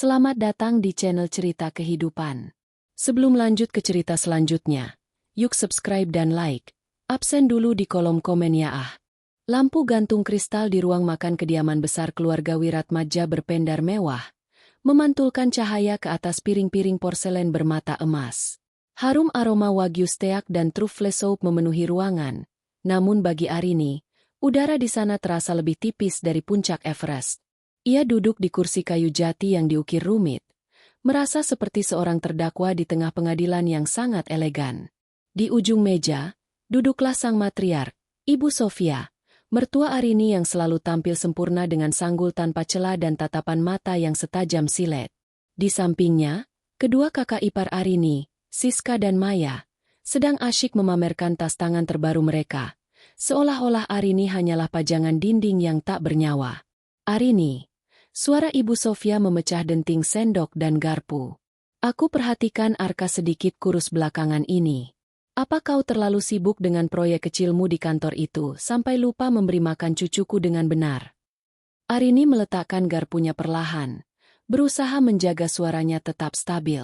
Selamat datang di channel Cerita Kehidupan. Sebelum lanjut ke cerita selanjutnya, yuk subscribe dan like. Absen dulu di kolom komen ya ah. Lampu gantung kristal di ruang makan kediaman besar keluarga Wiratmadja berpendar mewah, memantulkan cahaya ke atas piring-piring porselen bermata emas. Harum aroma wagyu steak dan truffle soup memenuhi ruangan. Namun bagi Arini, udara di sana terasa lebih tipis dari puncak Everest. Ia duduk di kursi kayu jati yang diukir rumit, merasa seperti seorang terdakwa di tengah pengadilan yang sangat elegan. Di ujung meja, duduklah sang matriark, Ibu Sofia, mertua Arini yang selalu tampil sempurna dengan sanggul tanpa celah dan tatapan mata yang setajam silet. Di sampingnya, kedua kakak ipar Arini, Siska dan Maya, sedang asyik memamerkan tas tangan terbaru mereka, seolah-olah Arini hanyalah pajangan dinding yang tak bernyawa. Arini. Suara Ibu Sofia memecah denting sendok dan garpu. Aku perhatikan Arka sedikit kurus belakangan ini. Apa kau terlalu sibuk dengan proyek kecilmu di kantor itu sampai lupa memberi makan cucuku dengan benar? Arini meletakkan garpunya perlahan, berusaha menjaga suaranya tetap stabil.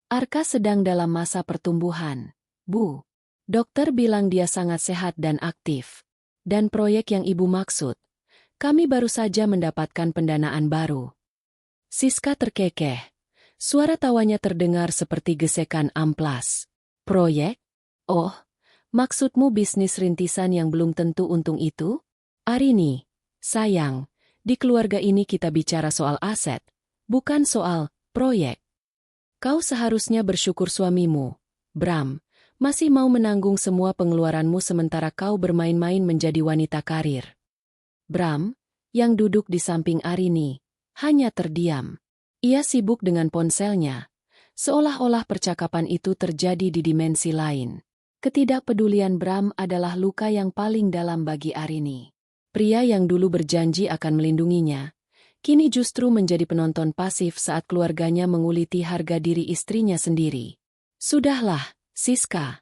Arka sedang dalam masa pertumbuhan, Bu. Dokter bilang dia sangat sehat dan aktif. Dan proyek yang Ibu maksud, kami baru saja mendapatkan pendanaan baru. Siska terkekeh. Suara tawanya terdengar seperti gesekan amplas. Proyek? Oh, maksudmu bisnis rintisan yang belum tentu untung itu? Arini, sayang, di keluarga ini kita bicara soal aset, bukan soal proyek. Kau seharusnya bersyukur suamimu, Bram, masih mau menanggung semua pengeluaranmu sementara kau bermain-main menjadi wanita karir. Bram, yang duduk di samping Arini, hanya terdiam. Ia sibuk dengan ponselnya, seolah-olah percakapan itu terjadi di dimensi lain. Ketidakpedulian Bram adalah luka yang paling dalam bagi Arini. Pria yang dulu berjanji akan melindunginya, kini justru menjadi penonton pasif saat keluarganya menguliti harga diri istrinya sendiri. Sudahlah, Siska,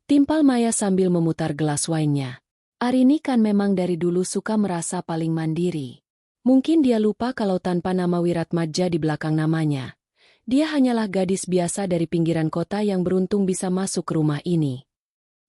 timpal Maya sambil memutar gelas wine-nya. Arini kan memang dari dulu suka merasa paling mandiri. Mungkin dia lupa kalau tanpa nama Wiratmadja di belakang namanya, dia hanyalah gadis biasa dari pinggiran kota yang beruntung bisa masuk ke rumah ini.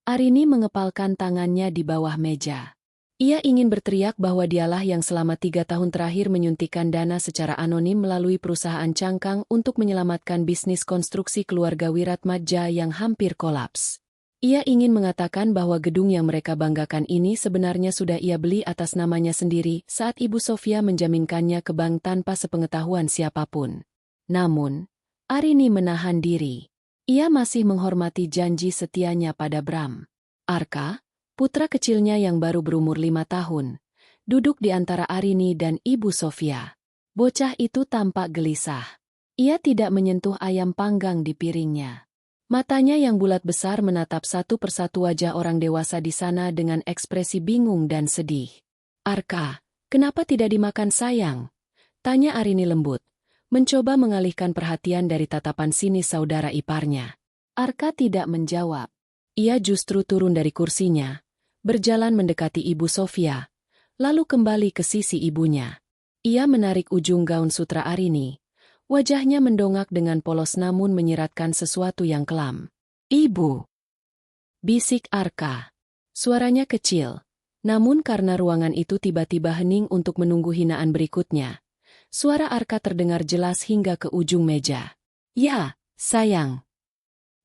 Arini mengepalkan tangannya di bawah meja. Ia ingin berteriak bahwa dialah yang selama 3 tahun terakhir menyuntikkan dana secara anonim melalui perusahaan cangkang untuk menyelamatkan bisnis konstruksi keluarga Wiratmadja yang hampir kolaps. Ia ingin mengatakan bahwa gedung yang mereka banggakan ini sebenarnya sudah ia beli atas namanya sendiri saat Ibu Sofia menjaminkannya ke bank tanpa sepengetahuan siapapun. Namun, Arini menahan diri. Ia masih menghormati janji setianya pada Bram. Arka, putra kecilnya yang baru berumur 5 tahun, duduk di antara Arini dan Ibu Sofia. Bocah itu tampak gelisah. Ia tidak menyentuh ayam panggang di piringnya. Matanya yang bulat besar menatap satu persatu wajah orang dewasa di sana dengan ekspresi bingung dan sedih. Arka, kenapa tidak dimakan sayang? Tanya Arini lembut, mencoba mengalihkan perhatian dari tatapan sinis saudara iparnya. Arka tidak menjawab. Ia justru turun dari kursinya, berjalan mendekati Ibu Sofia, lalu kembali ke sisi ibunya. Ia menarik ujung gaun sutra Arini. Wajahnya mendongak dengan polos namun menyiratkan sesuatu yang kelam. Ibu! Bisik Arka. Suaranya kecil, namun karena ruangan itu tiba-tiba hening untuk menunggu hinaan berikutnya, suara Arka terdengar jelas hingga ke ujung meja. Ya, sayang.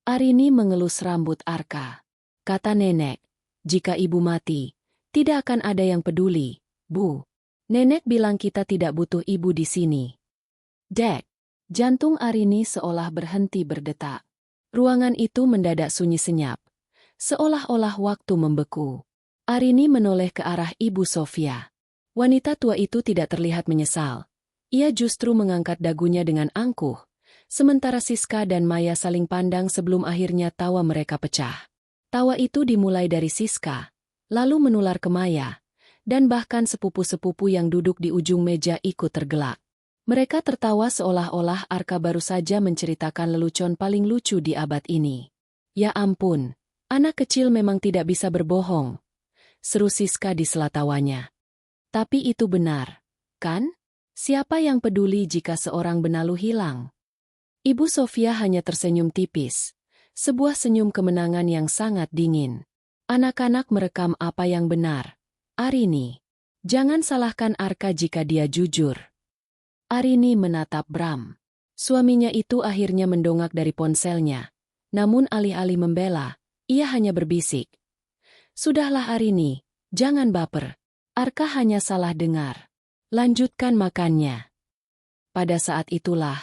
Arini mengelus rambut Arka. Kata nenek, jika ibu mati, tidak akan ada yang peduli, Bu. Nenek bilang kita tidak butuh ibu di sini. Dek. Jantung Arini seolah berhenti berdetak. Ruangan itu mendadak sunyi senyap, seolah-olah waktu membeku. Arini menoleh ke arah Ibu Sofia. Wanita tua itu tidak terlihat menyesal. Ia justru mengangkat dagunya dengan angkuh, sementara Siska dan Maya saling pandang sebelum akhirnya tawa mereka pecah. Tawa itu dimulai dari Siska, lalu menular ke Maya, dan bahkan sepupu-sepupu yang duduk di ujung meja ikut tergelak. Mereka tertawa seolah-olah Arka baru saja menceritakan lelucon paling lucu di abad ini. Ya ampun, anak kecil memang tidak bisa berbohong, seru Siska di sela tawanya. Tapi itu benar, kan? Siapa yang peduli jika seorang benalu hilang? Ibu Sofia hanya tersenyum tipis. Sebuah senyum kemenangan yang sangat dingin. Anak-anak merekam apa yang benar. Arini. Jangan salahkan Arka jika dia jujur. Arini menatap Bram. Suaminya itu akhirnya mendongak dari ponselnya. Namun alih-alih membela, ia hanya berbisik. Sudahlah Arini, jangan baper. Arka hanya salah dengar. Lanjutkan makannya. Pada saat itulah,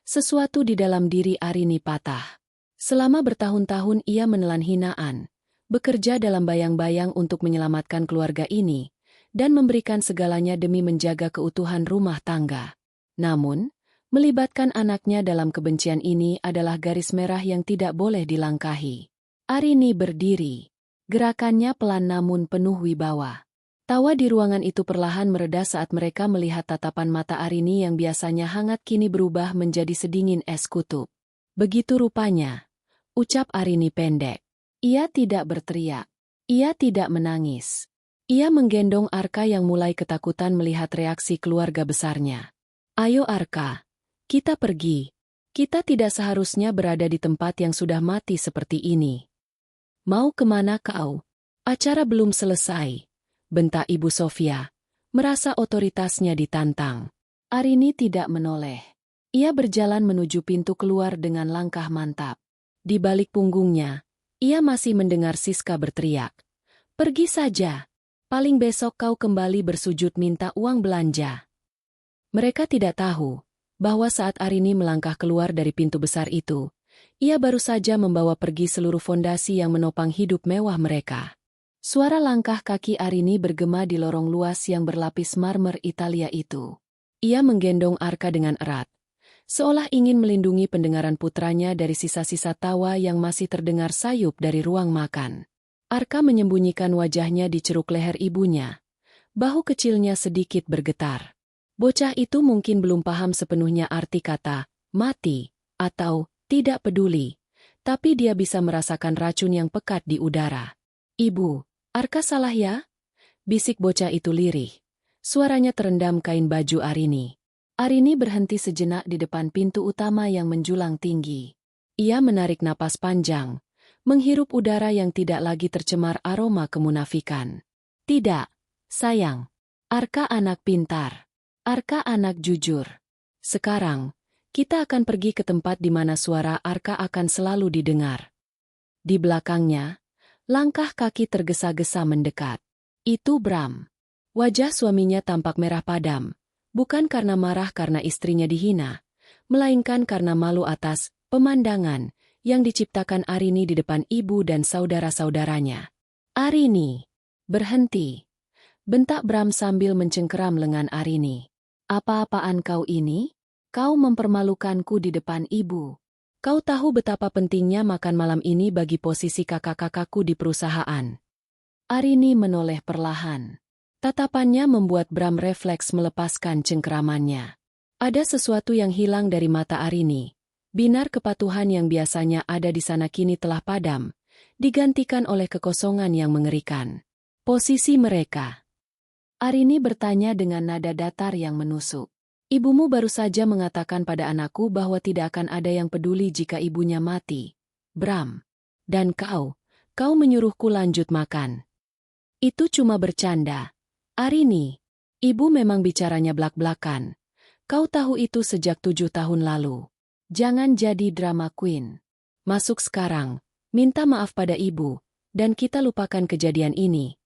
sesuatu di dalam diri Arini patah. Selama bertahun-tahun ia menelan hinaan, bekerja dalam bayang-bayang untuk menyelamatkan keluarga ini, dan memberikan segalanya demi menjaga keutuhan rumah tangga. Namun, melibatkan anaknya dalam kebencian ini adalah garis merah yang tidak boleh dilangkahi. Arini berdiri. Gerakannya pelan namun penuh wibawa. Tawa di ruangan itu perlahan mereda saat mereka melihat tatapan mata Arini yang biasanya hangat kini berubah menjadi sedingin es kutub. Begitu rupanya, ucap Arini pendek. Ia tidak berteriak. Ia tidak menangis. Ia menggendong Arka yang mulai ketakutan melihat reaksi keluarga besarnya. Ayo Arka, kita pergi. Kita tidak seharusnya berada di tempat yang sudah mati seperti ini. Mau kemana kau? Acara belum selesai. Bentak Ibu Sofia, merasa otoritasnya ditantang. Arini tidak menoleh. Ia berjalan menuju pintu keluar dengan langkah mantap. Di balik punggungnya, ia masih mendengar Siska berteriak. Pergi saja. Paling besok kau kembali bersujud minta uang belanja. Mereka tidak tahu bahwa saat Arini melangkah keluar dari pintu besar itu, ia baru saja membawa pergi seluruh fondasi yang menopang hidup mewah mereka. Suara langkah kaki Arini bergema di lorong luas yang berlapis marmer Italia itu. Ia menggendong Arka dengan erat, seolah ingin melindungi pendengaran putranya dari sisa-sisa tawa yang masih terdengar sayup dari ruang makan. Arka menyembunyikan wajahnya di ceruk leher ibunya. Bahu kecilnya sedikit bergetar. Bocah itu mungkin belum paham sepenuhnya arti kata mati atau tidak peduli, tapi dia bisa merasakan racun yang pekat di udara. Ibu, Arka salah ya? Bisik bocah itu lirih. Suaranya terendam kain baju Arini. Arini berhenti sejenak di depan pintu utama yang menjulang tinggi. Ia menarik napas panjang, menghirup udara yang tidak lagi tercemar aroma kemunafikan. Tidak, sayang. Arka anak pintar. Arka anak jujur. Sekarang, kita akan pergi ke tempat di mana suara Arka akan selalu didengar. Di belakangnya, langkah kaki tergesa-gesa mendekat. Itu Bram. Wajah suaminya tampak merah padam, bukan karena marah karena istrinya dihina, melainkan karena malu atas pemandangan yang diciptakan Arini di depan ibu dan saudara-saudaranya. Arini, berhenti. Bentak Bram sambil mencengkeram lengan Arini. Apa-apaan kau ini? Kau mempermalukanku di depan ibu. Kau tahu betapa pentingnya makan malam ini bagi posisi kakak-kakakku di perusahaan. Arini menoleh perlahan. Tatapannya membuat Bram refleks melepaskan cengkeramannya. Ada sesuatu yang hilang dari mata Arini. Binar kepatuhan yang biasanya ada di sana kini telah padam, digantikan oleh kekosongan yang mengerikan. Posisi mereka. Arini bertanya dengan nada datar yang menusuk. Ibumu baru saja mengatakan pada anakku bahwa tidak akan ada yang peduli jika ibunya mati. Bram. Dan kau menyuruhku lanjut makan. Itu cuma bercanda. Arini, ibu memang bicaranya blak-blakan. Kau tahu itu sejak 7 tahun lalu. Jangan jadi drama queen. Masuk sekarang, minta maaf pada ibu, dan kita lupakan kejadian ini.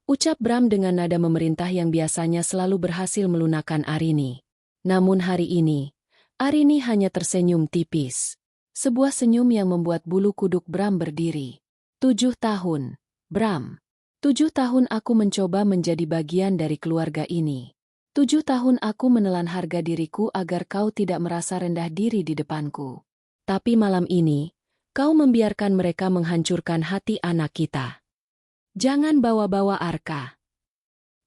Ucap Bram dengan nada memerintah yang biasanya selalu berhasil melunakkan Arini. Namun hari ini, Arini hanya tersenyum tipis. Sebuah senyum yang membuat bulu kuduk Bram berdiri. 7 tahun, Bram. 7 tahun aku mencoba menjadi bagian dari keluarga ini. 7 tahun aku menelan harga diriku agar kau tidak merasa rendah diri di depanku. Tapi malam ini, kau membiarkan mereka menghancurkan hati anak kita. Jangan bawa-bawa Arka.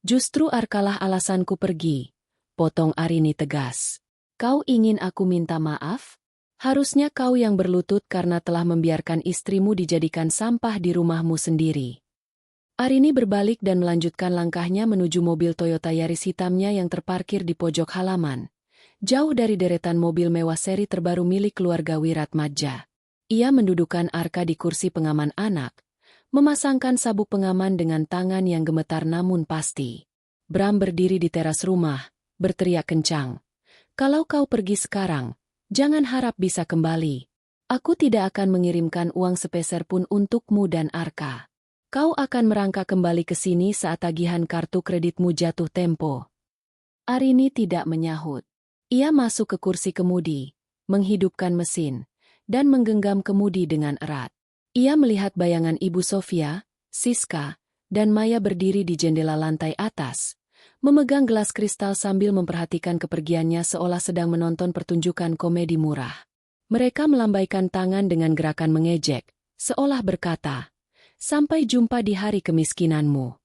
Justru Arkalah alasanku pergi. Potong Arini tegas. Kau ingin aku minta maaf? Harusnya kau yang berlutut karena telah membiarkan istrimu dijadikan sampah di rumahmu sendiri. Arini berbalik dan melanjutkan langkahnya menuju mobil Toyota Yaris hitamnya yang terparkir di pojok halaman, jauh dari deretan mobil mewah seri terbaru milik keluarga Wiratmadja. Ia mendudukan Arka di kursi pengaman anak, memasangkan sabuk pengaman dengan tangan yang gemetar namun pasti. Bram berdiri di teras rumah, berteriak kencang. "Kalau kau pergi sekarang, jangan harap bisa kembali. Aku tidak akan mengirimkan uang sepeser pun untukmu dan Arka. Kau akan merangkak kembali ke sini saat tagihan kartu kreditmu jatuh tempo." Arini tidak menyahut. Ia masuk ke kursi kemudi, menghidupkan mesin, dan menggenggam kemudi dengan erat. Ia melihat bayangan Ibu Sofia, Siska, dan Maya berdiri di jendela lantai atas, memegang gelas kristal sambil memperhatikan kepergiannya seolah sedang menonton pertunjukan komedi murah. Mereka melambaikan tangan dengan gerakan mengejek, seolah berkata, "Sampai jumpa di hari kemiskinanmu."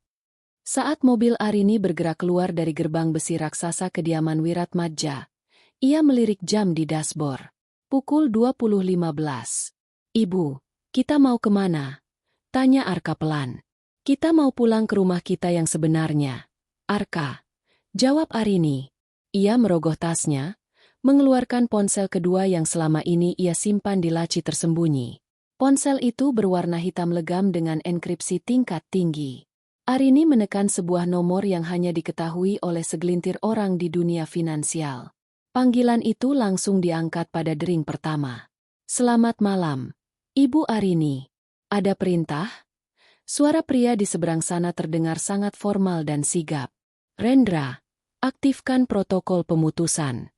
Saat mobil Arini bergerak keluar dari gerbang besi raksasa kediaman Wiratmadja, ia melirik jam di dashboard. Pukul 20.15. "Ibu, kita mau kemana?" tanya Arka pelan. "Kita mau pulang ke rumah kita yang sebenarnya, Arka," jawab Arini. Ia merogoh tasnya, mengeluarkan ponsel kedua yang selama ini ia simpan di laci tersembunyi. Ponsel itu berwarna hitam legam dengan enkripsi tingkat tinggi. Arini menekan sebuah nomor yang hanya diketahui oleh segelintir orang di dunia finansial. Panggilan itu langsung diangkat pada dering pertama. "Selamat malam, Ibu Arini. Ada perintah?" Suara pria di seberang sana terdengar sangat formal dan sigap. "Rendra, aktifkan protokol pemutusan."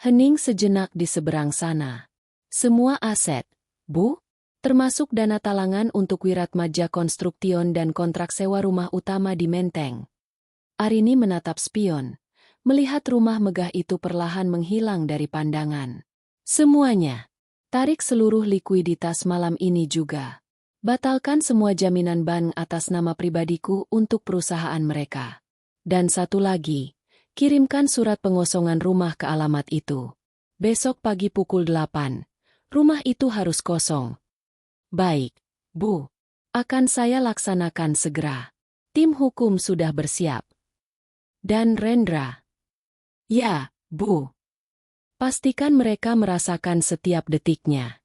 Hening sejenak di seberang sana. "Semua aset, Bu? Termasuk dana talangan untuk Wiratmadja Construction dan kontrak sewa rumah utama di Menteng." Arini menatap spion, melihat rumah megah itu perlahan menghilang dari pandangan. "Semuanya. Tarik seluruh likuiditas malam ini juga. Batalkan semua jaminan bank atas nama pribadiku untuk perusahaan mereka. Dan satu lagi, kirimkan surat pengosongan rumah ke alamat itu. Besok pagi pukul 8, rumah itu harus kosong." "Baik, Bu. Akan saya laksanakan segera. Tim hukum sudah bersiap." "Dan Rendra?" "Ya, Bu. Pastikan mereka merasakan setiap detiknya."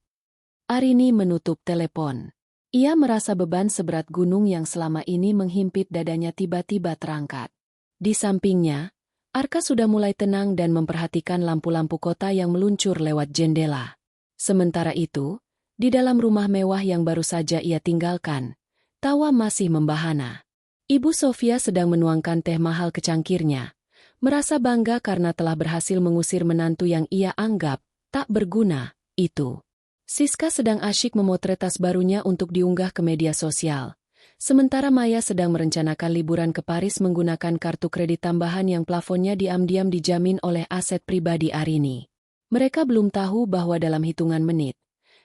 Arini menutup telepon. Ia merasa beban seberat gunung yang selama ini menghimpit dadanya tiba-tiba terangkat. Di sampingnya, Arka sudah mulai tenang dan memperhatikan lampu-lampu kota yang meluncur lewat jendela. Sementara itu, di dalam rumah mewah yang baru saja ia tinggalkan, tawa masih membahana. Ibu Sofia sedang menuangkan teh mahal ke cangkirnya, merasa bangga karena telah berhasil mengusir menantu yang ia anggap tak berguna itu. Siska sedang asyik memotret tas barunya untuk diunggah ke media sosial. Sementara Maya sedang merencanakan liburan ke Paris menggunakan kartu kredit tambahan yang plafonnya diam-diam dijamin oleh aset pribadi Arini. Mereka belum tahu bahwa dalam hitungan menit,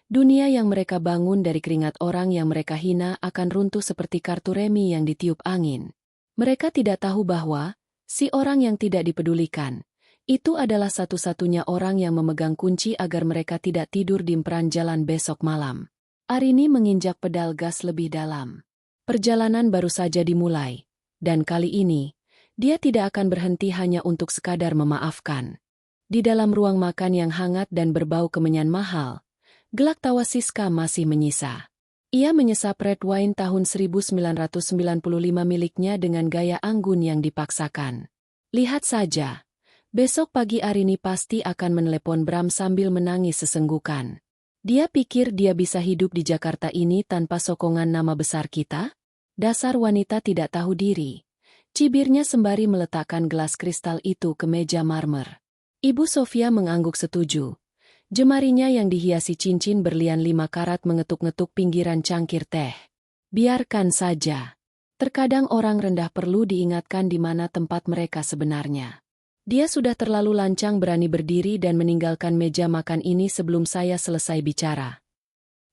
dunia yang mereka bangun dari keringat orang yang mereka hina akan runtuh seperti kartu remi yang ditiup angin. Mereka tidak tahu bahwa si orang yang tidak dipedulikan, itu adalah satu-satunya orang yang memegang kunci agar mereka tidak tidur di emperan jalan besok malam. Arini menginjak pedal gas lebih dalam. Perjalanan baru saja dimulai, dan kali ini, dia tidak akan berhenti hanya untuk sekadar memaafkan. Di dalam ruang makan yang hangat dan berbau kemenyan mahal, gelak tawa Siska masih menyisa. Ia menyesap red wine tahun 1995 miliknya dengan gaya anggun yang dipaksakan. Lihat saja, besok pagi Arini pasti akan menelepon Bram sambil menangis sesenggukan. Dia pikir dia bisa hidup di Jakarta ini tanpa sokongan nama besar kita? Dasar wanita tidak tahu diri. Cibirnya sembari meletakkan gelas kristal itu ke meja marmer. Ibu Sofia mengangguk setuju. Jemarinya yang dihiasi cincin berlian 5 karat mengetuk-ngetuk pinggiran cangkir teh. Biarkan saja. Terkadang orang rendah perlu diingatkan di mana tempat mereka sebenarnya. Dia sudah terlalu lancang berani berdiri dan meninggalkan meja makan ini sebelum saya selesai bicara.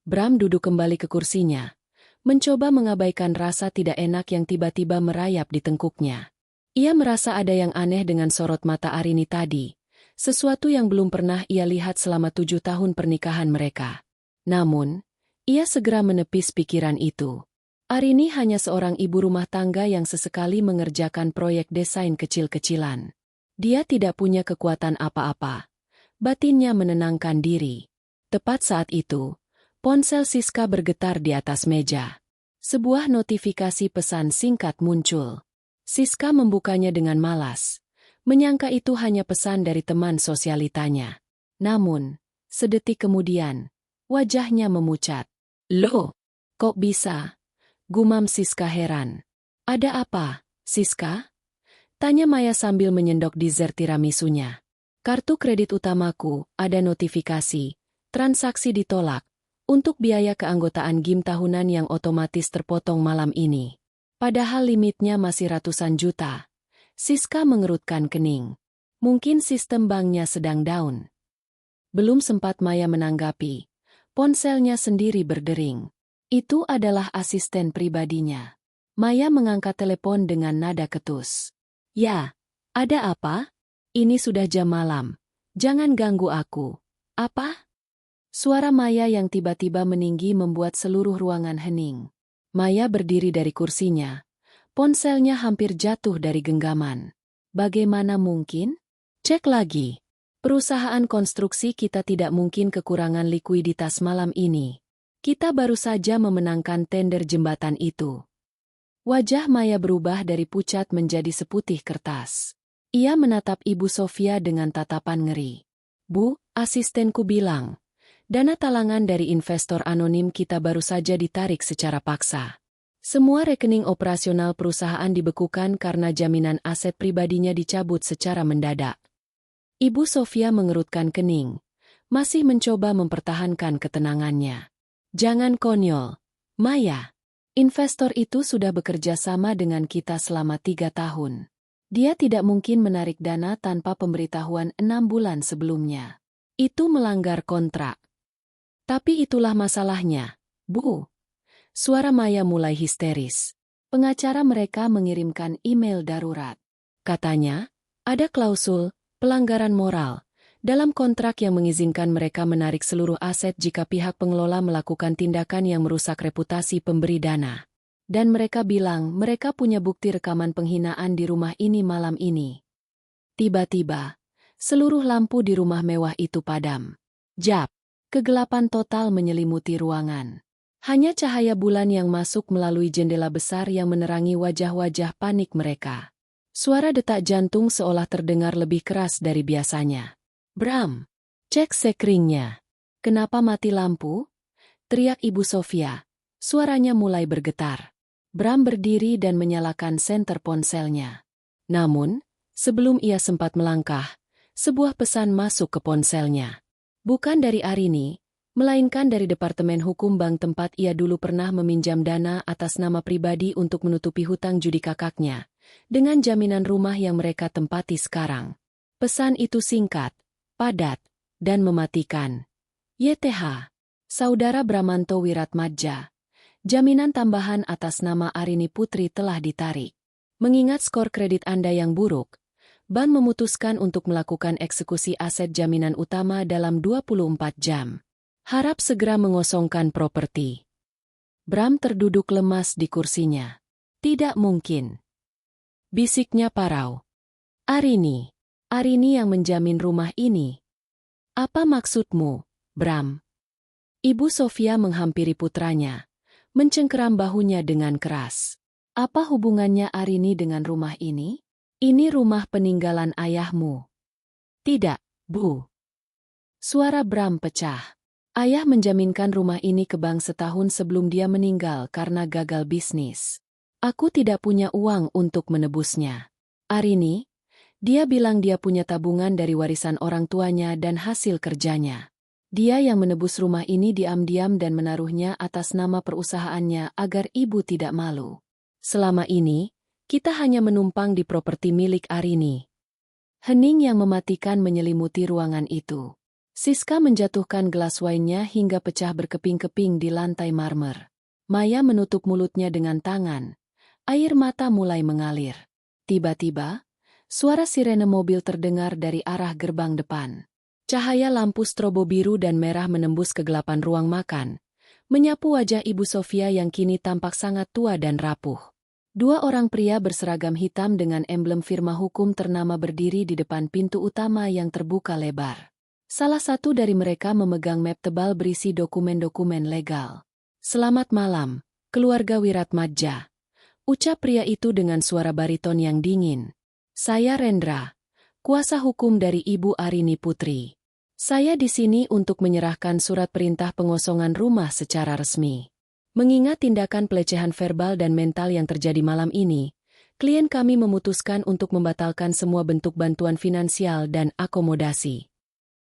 Bram duduk kembali ke kursinya, mencoba mengabaikan rasa tidak enak yang tiba-tiba merayap di tengkuknya. Ia merasa ada yang aneh dengan sorot mata Arini tadi. Sesuatu yang belum pernah ia lihat selama 7 tahun pernikahan mereka. Namun, ia segera menepis pikiran itu. Arini hanya seorang ibu rumah tangga yang sesekali mengerjakan proyek desain kecil-kecilan. Dia tidak punya kekuatan apa-apa. Batinnya menenangkan diri. Tepat saat itu, ponsel Siska bergetar di atas meja. Sebuah notifikasi pesan singkat muncul. Siska membukanya dengan malas. Menyangka itu hanya pesan dari teman sosialitanya. Namun, sedetik kemudian, wajahnya memucat. Loh, kok bisa? Gumam Siska heran. Ada apa, Siska? Tanya Maya sambil menyendok dessert tiramisunya. Kartu kredit utamaku, ada notifikasi. Transaksi ditolak. Untuk biaya keanggotaan gym tahunan yang otomatis terpotong malam ini. Padahal limitnya masih ratusan juta. Siska mengerutkan kening. Mungkin sistem banknya sedang down. Belum sempat Maya menanggapi. Ponselnya sendiri berdering. Itu adalah asisten pribadinya. Maya mengangkat telepon dengan nada ketus. Ya, ada apa? Ini sudah jam malam. Jangan ganggu aku. Apa? Suara Maya yang tiba-tiba meninggi membuat seluruh ruangan hening. Maya berdiri dari kursinya. Ponselnya hampir jatuh dari genggaman. Bagaimana mungkin? Cek lagi. Perusahaan konstruksi kita tidak mungkin kekurangan likuiditas malam ini. Kita baru saja memenangkan tender jembatan itu. Wajah Maya berubah dari pucat menjadi seputih kertas. Ia menatap Ibu Sofia dengan tatapan ngeri. Bu, asistenku bilang, dana talangan dari investor anonim kita baru saja ditarik secara paksa. Semua rekening operasional perusahaan dibekukan karena jaminan aset pribadinya dicabut secara mendadak. Ibu Sofia mengerutkan kening, masih mencoba mempertahankan ketenangannya. Jangan konyol, Maya. Investor itu sudah bekerja sama dengan kita selama 3 tahun. Dia tidak mungkin menarik dana tanpa pemberitahuan 6 bulan sebelumnya. Itu melanggar kontrak. Tapi itulah masalahnya, Bu. Suara Maya mulai histeris. Pengacara mereka mengirimkan email darurat. Katanya, ada klausul pelanggaran moral dalam kontrak yang mengizinkan mereka menarik seluruh aset jika pihak pengelola melakukan tindakan yang merusak reputasi pemberi dana. Dan mereka bilang mereka punya bukti rekaman penghinaan di rumah ini malam ini. Tiba-tiba, seluruh lampu di rumah mewah itu padam. Jap, kegelapan total menyelimuti ruangan. Hanya cahaya bulan yang masuk melalui jendela besar yang menerangi wajah-wajah panik mereka. Suara detak jantung seolah terdengar lebih keras dari biasanya. Bram, cek sekringnya. Kenapa mati lampu? Teriak Ibu Sofia. Suaranya mulai bergetar. Bram berdiri dan menyalakan senter ponselnya. Namun, sebelum ia sempat melangkah, sebuah pesan masuk ke ponselnya. Bukan dari Arini, melainkan dari Departemen Hukum bank tempat ia dulu pernah meminjam dana atas nama pribadi untuk menutupi hutang judi kakaknya, dengan jaminan rumah yang mereka tempati sekarang. Pesan itu singkat, padat, dan mematikan. YTH, Saudara Bramanto Wiratmadja, jaminan tambahan atas nama Arini Putri telah ditarik. Mengingat skor kredit Anda yang buruk, bank memutuskan untuk melakukan eksekusi aset jaminan utama dalam 24 jam. Harap segera mengosongkan properti. Bram terduduk lemas di kursinya. Tidak mungkin. Bisiknya parau. Arini yang menjamin rumah ini. Apa maksudmu, Bram? Ibu Sofia menghampiri putranya, mencengkeram bahunya dengan keras. Apa hubungannya Arini dengan rumah ini? Ini rumah peninggalan ayahmu. Tidak, Bu. Suara Bram pecah. Ayah menjaminkan rumah ini ke bank setahun sebelum dia meninggal karena gagal bisnis. Aku tidak punya uang untuk menebusnya. Arini, dia bilang dia punya tabungan dari warisan orang tuanya dan hasil kerjanya. Dia yang menebus rumah ini diam-diam dan menaruhnya atas nama perusahaannya agar ibu tidak malu. Selama ini, kita hanya menumpang di properti milik Arini. Hening yang mematikan menyelimuti ruangan itu. Siska menjatuhkan gelas wine-nya hingga pecah berkeping-keping di lantai marmer. Maya menutup mulutnya dengan tangan. Air mata mulai mengalir. Tiba-tiba, suara sirene mobil terdengar dari arah gerbang depan. Cahaya lampu strobo biru dan merah menembus kegelapan ruang makan, menyapu wajah Ibu Sofia yang kini tampak sangat tua dan rapuh. Dua orang pria berseragam hitam dengan emblem firma hukum ternama berdiri di depan pintu utama yang terbuka lebar. Salah satu dari mereka memegang map tebal berisi dokumen-dokumen legal. "Selamat malam, keluarga Wiratmadja," ucap pria itu dengan suara bariton yang dingin. "Saya Rendra, kuasa hukum dari Ibu Arini Putri. Saya di sini untuk menyerahkan surat perintah pengosongan rumah secara resmi. Mengingat tindakan pelecehan verbal dan mental yang terjadi malam ini, klien kami memutuskan untuk membatalkan semua bentuk bantuan finansial dan akomodasi."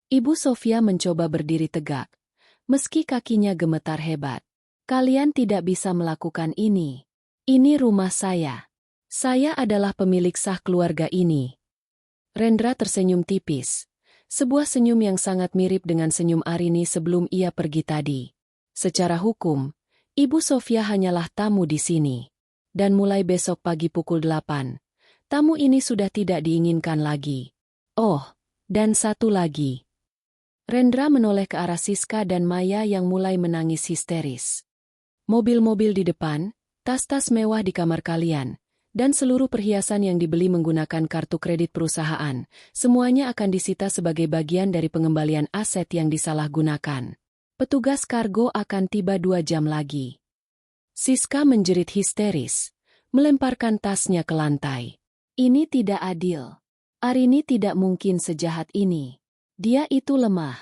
Ibu Sofia mencoba berdiri tegak, meski kakinya gemetar hebat. "Kalian tidak bisa melakukan ini. Ini rumah saya. Saya adalah pemilik sah keluarga ini." Rendra tersenyum tipis. Sebuah senyum yang sangat mirip dengan senyum Arini sebelum ia pergi tadi. Secara hukum, Ibu Sofia hanyalah tamu di sini. Dan mulai besok pagi pukul 8, tamu ini sudah tidak diinginkan lagi. Oh, dan satu lagi. Rendra menoleh ke arah Siska dan Maya yang mulai menangis histeris. "Mobil-mobil di depan, tas-tas mewah di kamar kalian, dan seluruh perhiasan yang dibeli menggunakan kartu kredit perusahaan, semuanya akan disita sebagai bagian dari pengembalian aset yang disalahgunakan. Petugas kargo akan tiba 2 jam lagi." Siska menjerit histeris, melemparkan tasnya ke lantai. "Ini tidak adil. Arini tidak mungkin sejahat ini. Dia itu lemah.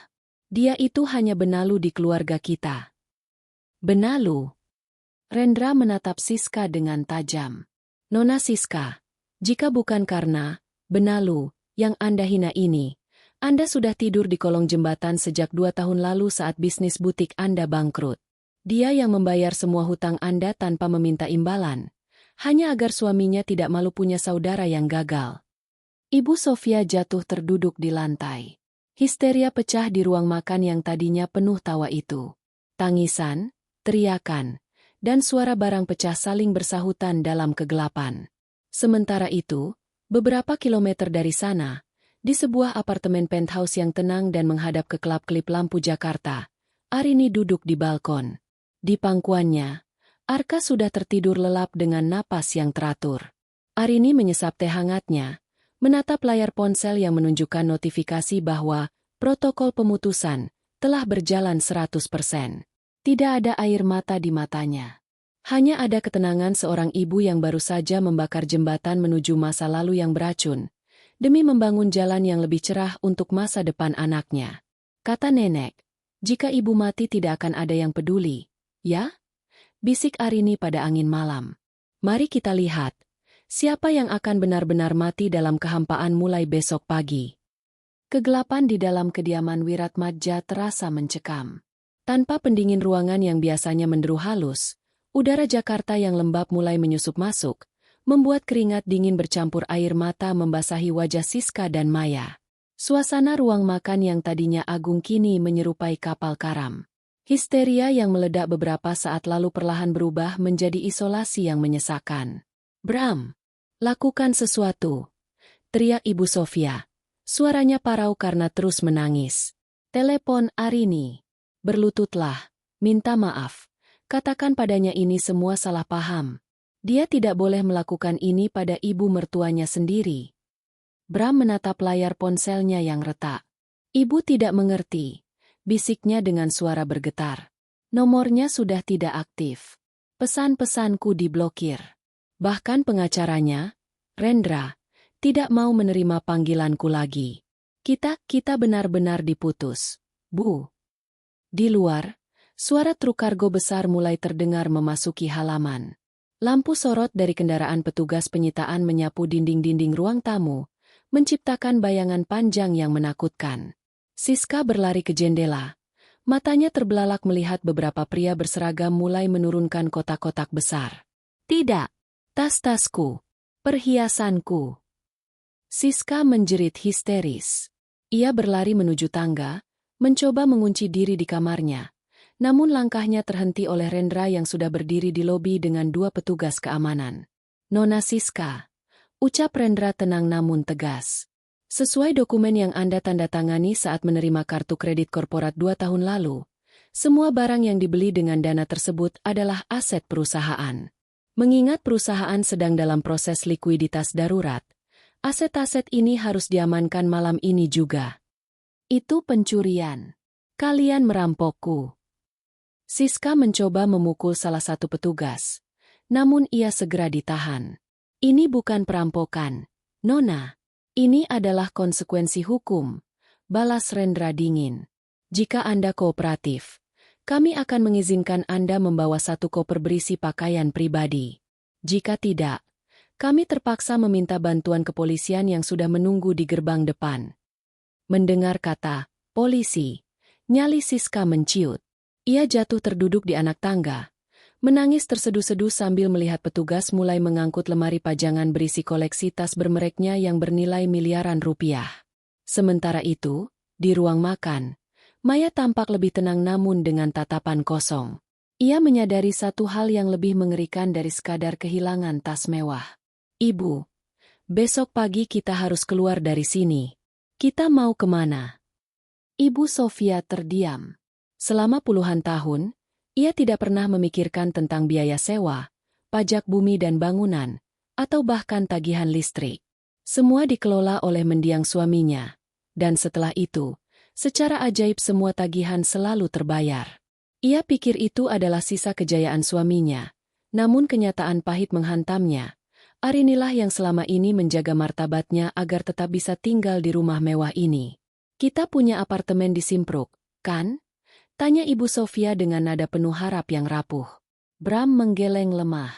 Dia itu hanya benalu di keluarga kita." "Benalu?" Rendra menatap Siska dengan tajam. "Nona Siska, jika bukan karena benalu yang Anda hina ini, Anda sudah tidur di kolong jembatan sejak 2 tahun lalu saat bisnis butik Anda bangkrut. Dia yang membayar semua hutang Anda tanpa meminta imbalan, hanya agar suaminya tidak malu punya saudara yang gagal." Ibu Sofia jatuh terduduk di lantai. Histeria pecah di ruang makan yang tadinya penuh tawa itu. Tangisan, teriakan, dan suara barang pecah saling bersahutan dalam kegelapan. Sementara itu, beberapa kilometer dari sana, di sebuah apartemen penthouse yang tenang dan menghadap ke kelap-kelip lampu Jakarta, Arini duduk di balkon. Di pangkuannya, Arka sudah tertidur lelap dengan napas yang teratur. Arini menyesap teh hangatnya, menatap layar ponsel yang menunjukkan notifikasi bahwa protokol pemutusan telah berjalan 100%. Tidak ada air mata di matanya. Hanya ada ketenangan seorang ibu yang baru saja membakar jembatan menuju masa lalu yang beracun, demi membangun jalan yang lebih cerah untuk masa depan anaknya. Kata nenek, "Jika ibu mati tidak akan ada yang peduli, ya?" Bisik Arini pada angin malam. "Mari kita lihat, siapa yang akan benar-benar mati dalam kehampaan mulai besok pagi." Kegelapan di dalam kediaman Wiratmadja terasa mencekam. Tanpa pendingin ruangan yang biasanya menderu halus, udara Jakarta yang lembab mulai menyusup masuk, membuat keringat dingin bercampur air mata membasahi wajah Siska dan Maya. Suasana ruang makan yang tadinya agung kini menyerupai kapal karam. Histeria yang meledak beberapa saat lalu perlahan berubah menjadi isolasi yang menyesakan. "Bram, lakukan sesuatu," teriak Ibu Sofia. Suaranya parau karena terus menangis. "Telepon Arini. Berlututlah, minta maaf. Katakan padanya ini semua salah paham. Dia tidak boleh melakukan ini pada ibu mertuanya sendiri." Bram menatap layar ponselnya yang retak. "Ibu tidak mengerti," bisiknya dengan suara bergetar. "Nomornya sudah tidak aktif. Pesan-pesanku diblokir. Bahkan pengacaranya, Rendra, tidak mau menerima panggilanku lagi. Kita benar-benar diputus, Bu." Di luar, suara truk kargo besar mulai terdengar memasuki halaman. Lampu sorot dari kendaraan petugas penyitaan menyapu dinding-dinding ruang tamu, menciptakan bayangan panjang yang menakutkan. Siska berlari ke jendela. Matanya terbelalak melihat beberapa pria berseragam mulai menurunkan kotak-kotak besar. "Tidak! Tas-tasku! Perhiasanku!" Siska menjerit histeris. Ia berlari menuju tangga, mencoba mengunci diri di kamarnya. Namun langkahnya terhenti oleh Rendra yang sudah berdiri di lobi dengan 2 petugas keamanan. "Nona Siska," ucap Rendra tenang namun tegas. "Sesuai dokumen yang Anda tanda tangani saat menerima kartu kredit korporat 2 tahun lalu, Semua barang yang dibeli dengan dana tersebut adalah aset perusahaan. Mengingat perusahaan sedang dalam proses likuiditas darurat, aset-aset ini harus diamankan malam ini juga. Itu pencurian. Kalian merampokku. Siska mencoba memukul salah satu petugas, namun ia segera ditahan. Ini bukan perampokan, Nona. Ini adalah konsekuensi hukum, balas Rendra dingin. Jika Anda kooperatif, kami akan mengizinkan Anda membawa satu koper berisi pakaian pribadi. Jika tidak, kami terpaksa meminta bantuan kepolisian yang sudah menunggu di gerbang depan. Mendengar kata polisi, nyali Siska menciut. Ia jatuh terduduk di anak tangga, menangis terseduh-seduh sambil melihat petugas mulai mengangkut lemari pajangan berisi koleksi tas bermereknya yang bernilai miliaran rupiah. Sementara itu, di ruang makan, Maya tampak lebih tenang namun dengan tatapan kosong. Ia menyadari satu hal yang lebih mengerikan dari sekadar kehilangan tas mewah. Ibu, besok pagi kita harus keluar dari sini. Kita mau kemana? Ibu Sofia terdiam. Selama puluhan tahun, ia tidak pernah memikirkan tentang biaya sewa, pajak bumi dan bangunan, atau bahkan tagihan listrik. Semua dikelola oleh mendiang suaminya. Dan setelah itu, secara ajaib semua tagihan selalu terbayar. Ia pikir itu adalah sisa kejayaan suaminya. Namun kenyataan pahit menghantamnya. Arinilah yang selama ini menjaga martabatnya agar tetap bisa tinggal di rumah mewah ini. Kita punya apartemen di Simpruk, kan? Tanya Ibu Sofia dengan nada penuh harap yang rapuh. Bram menggeleng lemah.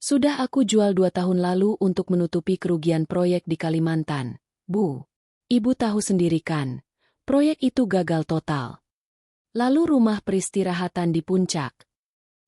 Sudah aku jual 2 tahun lalu untuk menutupi kerugian proyek di Kalimantan, Bu. Ibu tahu sendiri kan? Proyek itu gagal total. Lalu rumah peristirahatan di puncak.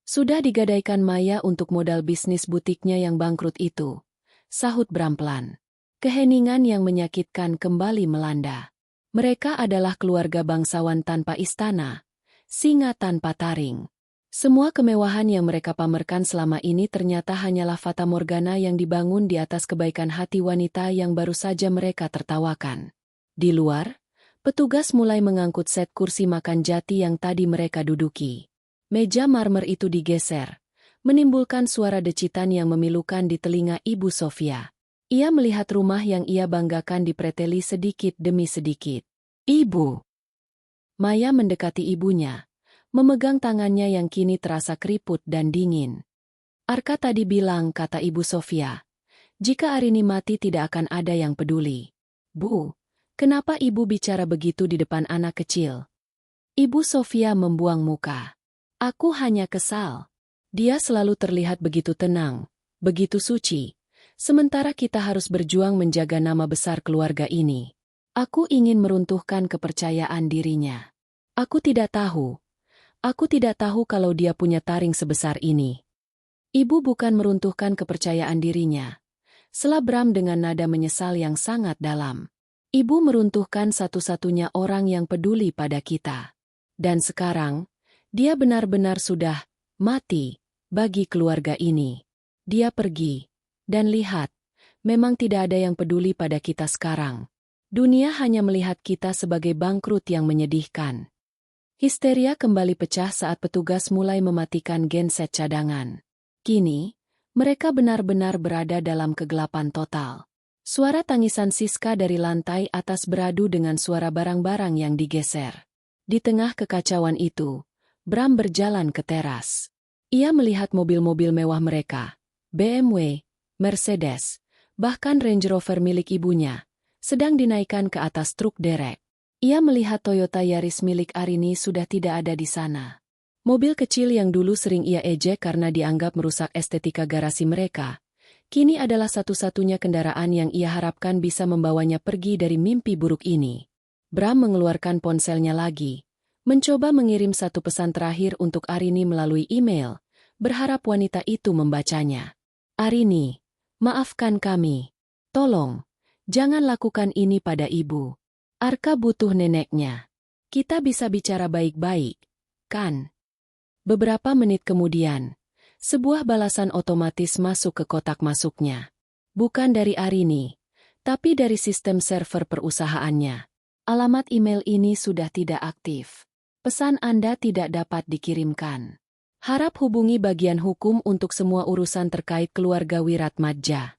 Sudah digadaikan Maya untuk modal bisnis butiknya yang bangkrut itu. Sahut Bram pelan. Keheningan yang menyakitkan kembali melanda. Mereka adalah keluarga bangsawan tanpa istana, singa tanpa taring. Semua kemewahan yang mereka pamerkan selama ini ternyata hanyalah fata morgana yang dibangun di atas kebaikan hati wanita yang baru saja mereka tertawakan. Di luar, petugas mulai mengangkut set kursi makan jati yang tadi mereka duduki. Meja marmer itu digeser, menimbulkan suara decitan yang memilukan di telinga Ibu Sofia. Ia melihat rumah yang ia banggakan dipreteli sedikit demi sedikit. Ibu. Maya mendekati ibunya, memegang tangannya yang kini terasa keriput dan dingin. Arka tadi bilang, kata Ibu Sofia, jika Arini mati tidak akan ada yang peduli. Bu. Kenapa ibu bicara begitu di depan anak kecil? Ibu Sofia membuang muka. Aku hanya kesal. Dia selalu terlihat begitu tenang, begitu suci. Sementara kita harus berjuang menjaga nama besar keluarga ini. Aku ingin meruntuhkan kepercayaan dirinya. Aku tidak tahu kalau dia punya taring sebesar ini. Ibu bukan meruntuhkan kepercayaan dirinya. Sela Bram dengan nada menyesal yang sangat dalam. Ibu meruntuhkan satu-satunya orang yang peduli pada kita. Dan sekarang, dia benar-benar sudah mati bagi keluarga ini. Dia pergi. Dan lihat, memang tidak ada yang peduli pada kita sekarang. Dunia hanya melihat kita sebagai bangkrut yang menyedihkan. Histeria kembali pecah saat petugas mulai mematikan genset cadangan. Kini, mereka benar-benar berada dalam kegelapan total. Suara tangisan Siska dari lantai atas beradu dengan suara barang-barang yang digeser. Di tengah kekacauan itu, Bram berjalan ke teras. Ia melihat mobil-mobil mewah mereka, BMW, Mercedes, bahkan Range Rover milik ibunya, sedang dinaikkan ke atas truk derek. Ia melihat Toyota Yaris milik Arini sudah tidak ada di sana. Mobil kecil yang dulu sering ia ejek karena dianggap merusak estetika garasi mereka, kini adalah satu-satunya kendaraan yang ia harapkan bisa membawanya pergi dari mimpi buruk ini. Bram mengeluarkan ponselnya lagi, mencoba mengirim satu pesan terakhir untuk Arini melalui email, berharap wanita itu membacanya. Arini, maafkan kami. Tolong, jangan lakukan ini pada ibu. Arka butuh neneknya. Kita bisa bicara baik-baik, kan? Beberapa menit kemudian, sebuah balasan otomatis masuk ke kotak masuknya. Bukan dari Arini, tapi dari sistem server perusahaannya. Alamat email ini sudah tidak aktif. Pesan Anda tidak dapat dikirimkan. Harap hubungi bagian hukum untuk semua urusan terkait keluarga Wiratmadja.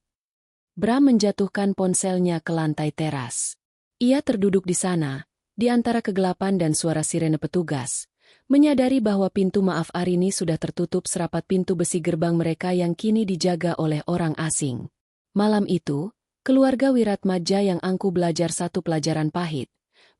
Bram menjatuhkan ponselnya ke lantai teras. Ia terduduk di sana, di antara kegelapan dan suara sirene petugas, menyadari bahwa pintu maaf Arini sudah tertutup serapat pintu besi gerbang mereka yang kini dijaga oleh orang asing. Malam itu, keluarga Wiratmadja yang angkuh belajar satu pelajaran pahit,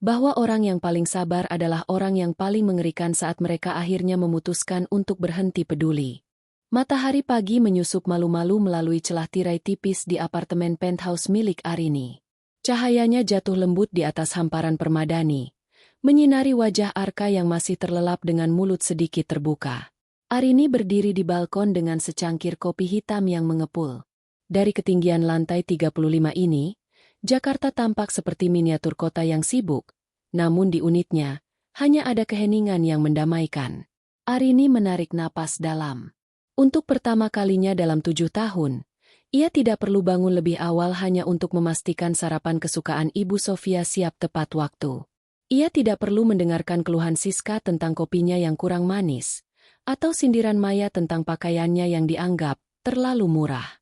bahwa orang yang paling sabar adalah orang yang paling mengerikan saat mereka akhirnya memutuskan untuk berhenti peduli. Matahari pagi menyusup malu-malu melalui celah tirai tipis di apartemen penthouse milik Arini. Cahayanya jatuh lembut di atas hamparan permadani, menyinari wajah Arka yang masih terlelap dengan mulut sedikit terbuka. Arini berdiri di balkon dengan secangkir kopi hitam yang mengepul. Dari ketinggian lantai 35 ini, Jakarta tampak seperti miniatur kota yang sibuk, namun di unitnya, hanya ada keheningan yang mendamaikan. Arini menarik napas dalam. Untuk pertama kalinya dalam 7 tahun, ia tidak perlu bangun lebih awal hanya untuk memastikan sarapan kesukaan Ibu Sofia siap tepat waktu. Ia tidak perlu mendengarkan keluhan Siska tentang kopinya yang kurang manis, atau sindiran Maya tentang pakaiannya yang dianggap terlalu murah.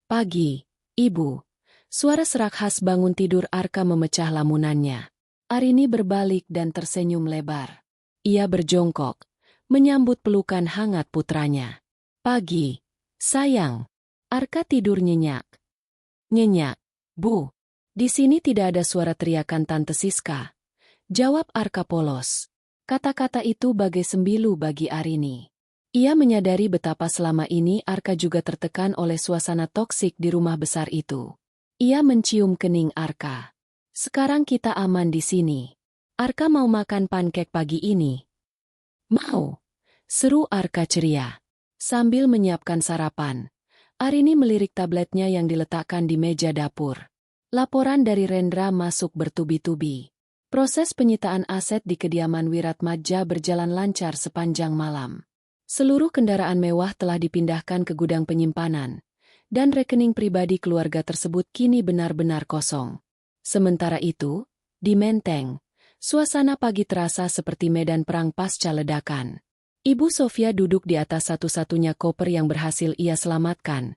Pagi, Ibu. Suara serak khas bangun tidur Arka memecah lamunannya. Arini berbalik dan tersenyum lebar. Ia berjongkok, menyambut pelukan hangat putranya. Pagi, sayang. Arka tidur nyenyak. Nyenyak, Bu. Di sini tidak ada suara teriakan Tante Siska. Jawab Arka polos. Kata-kata itu bagai sembilu bagi Arini. Ia menyadari betapa selama ini Arka juga tertekan oleh suasana toksik di rumah besar itu. Ia mencium kening Arka. Sekarang kita aman di sini. Arka mau makan pancake pagi ini. Mau. Seru Arka ceria. Sambil menyiapkan sarapan, Arini melirik tabletnya yang diletakkan di meja dapur. Laporan dari Rendra masuk bertubi-tubi. Proses penyitaan aset di kediaman Wiratmadja berjalan lancar sepanjang malam. Seluruh kendaraan mewah telah dipindahkan ke gudang penyimpanan, dan rekening pribadi keluarga tersebut kini benar-benar kosong. Sementara itu, di Menteng, suasana pagi terasa seperti medan perang pasca ledakan. Ibu Sofia duduk di atas satu-satunya koper yang berhasil ia selamatkan,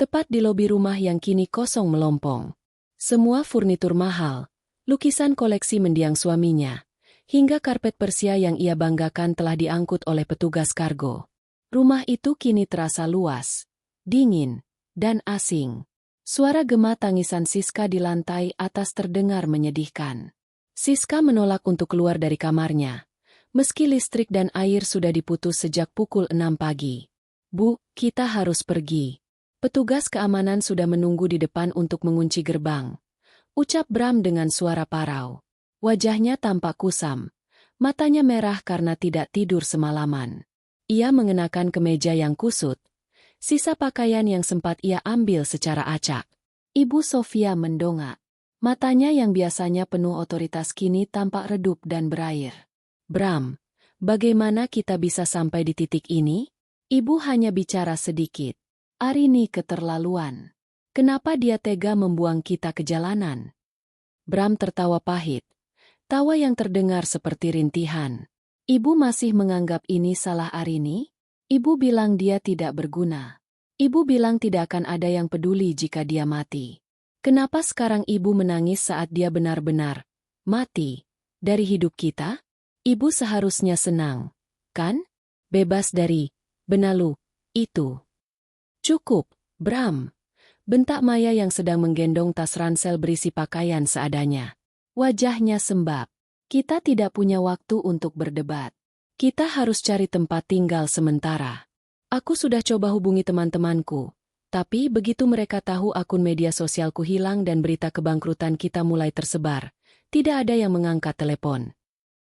tepat di lobi rumah yang kini kosong melompong. Semua furnitur mahal, lukisan koleksi mendiang suaminya, hingga karpet Persia yang ia banggakan telah diangkut oleh petugas kargo. Rumah itu kini terasa luas, dingin, dan asing. Suara gema tangisan Siska di lantai atas terdengar menyedihkan. Siska menolak untuk keluar dari kamarnya, meski listrik dan air sudah diputus sejak pukul 6 pagi. Bu, kita harus pergi. Petugas keamanan sudah menunggu di depan untuk mengunci gerbang. Ucap Bram dengan suara parau. Wajahnya tampak kusam, matanya merah karena tidak tidur semalaman. Ia mengenakan kemeja yang kusut, sisa pakaian yang sempat ia ambil secara acak. Ibu Sofia mendongak. Matanya yang biasanya penuh otoritas kini tampak redup dan berair. Bram, bagaimana kita bisa sampai di titik ini? Ibu hanya bicara sedikit. Arini keterlaluan. Kenapa dia tega membuang kita ke jalanan? Bram tertawa pahit. Tawa yang terdengar seperti rintihan. Ibu masih menganggap ini salah Arini? Ibu bilang dia tidak berguna. Ibu bilang tidak akan ada yang peduli jika dia mati. Kenapa sekarang ibu menangis saat dia benar-benar mati dari hidup kita? Ibu seharusnya senang, kan? Bebas dari benalu itu. Cukup, Bram. Bentak Maya yang sedang menggendong tas ransel berisi pakaian seadanya. Wajahnya sembab. Kita tidak punya waktu untuk berdebat. Kita harus cari tempat tinggal sementara. Aku sudah coba hubungi teman-temanku, tapi begitu mereka tahu akun media sosialku hilang dan berita kebangkrutan kita mulai tersebar, tidak ada yang mengangkat telepon.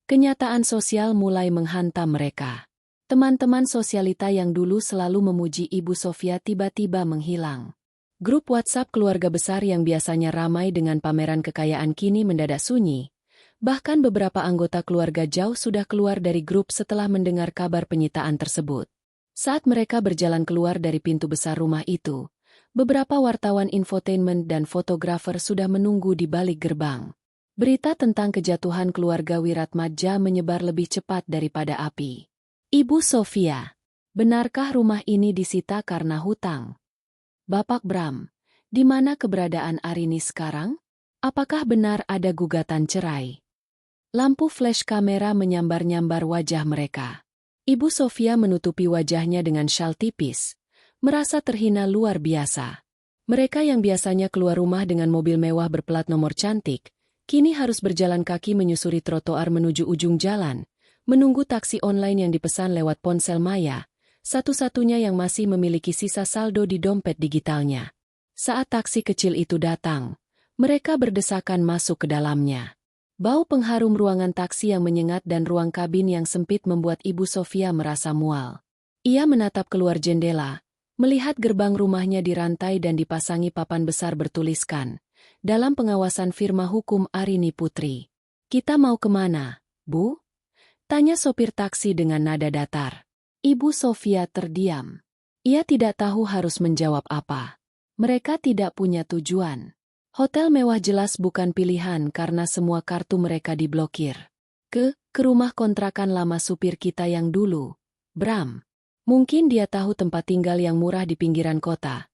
Kenyataan sosial mulai menghantam mereka. Teman-teman sosialita yang dulu selalu memuji Ibu Sofia tiba-tiba menghilang. Grup WhatsApp keluarga besar yang biasanya ramai dengan pameran kekayaan kini mendadak sunyi. Bahkan beberapa anggota keluarga jauh sudah keluar dari grup setelah mendengar kabar penyitaan tersebut. Saat mereka berjalan keluar dari pintu besar rumah itu, beberapa wartawan infotainment dan fotografer sudah menunggu di balik gerbang. Berita tentang kejatuhan keluarga Wiratmadja menyebar lebih cepat daripada api. Ibu Sofia, benarkah rumah ini disita karena hutang? Bapak Bram, di mana keberadaan Arini sekarang? Apakah benar ada gugatan cerai? Lampu flash kamera menyambar-nyambar wajah mereka. Ibu Sofia menutupi wajahnya dengan syal tipis, merasa terhina luar biasa. Mereka yang biasanya keluar rumah dengan mobil mewah berplat nomor cantik, kini harus berjalan kaki menyusuri trotoar menuju ujung jalan, menunggu taksi online yang dipesan lewat ponsel maya, satu-satunya yang masih memiliki sisa saldo di dompet digitalnya. Saat taksi kecil itu datang, mereka berdesakan masuk ke dalamnya. Bau pengharum ruangan taksi yang menyengat dan ruang kabin yang sempit membuat Ibu Sofia merasa mual. Ia menatap keluar jendela, melihat gerbang rumahnya dirantai dan dipasangi papan besar bertuliskan, dalam pengawasan firma hukum Arini Putri. "Kita mau kemana, Bu?" tanya sopir taksi dengan nada datar. Ibu Sofia terdiam. Ia tidak tahu harus menjawab apa. Mereka tidak punya tujuan. Hotel mewah jelas bukan pilihan karena semua kartu mereka diblokir. Ke rumah kontrakan lama supir kita yang dulu, Bram. Mungkin dia tahu tempat tinggal yang murah di pinggiran kota.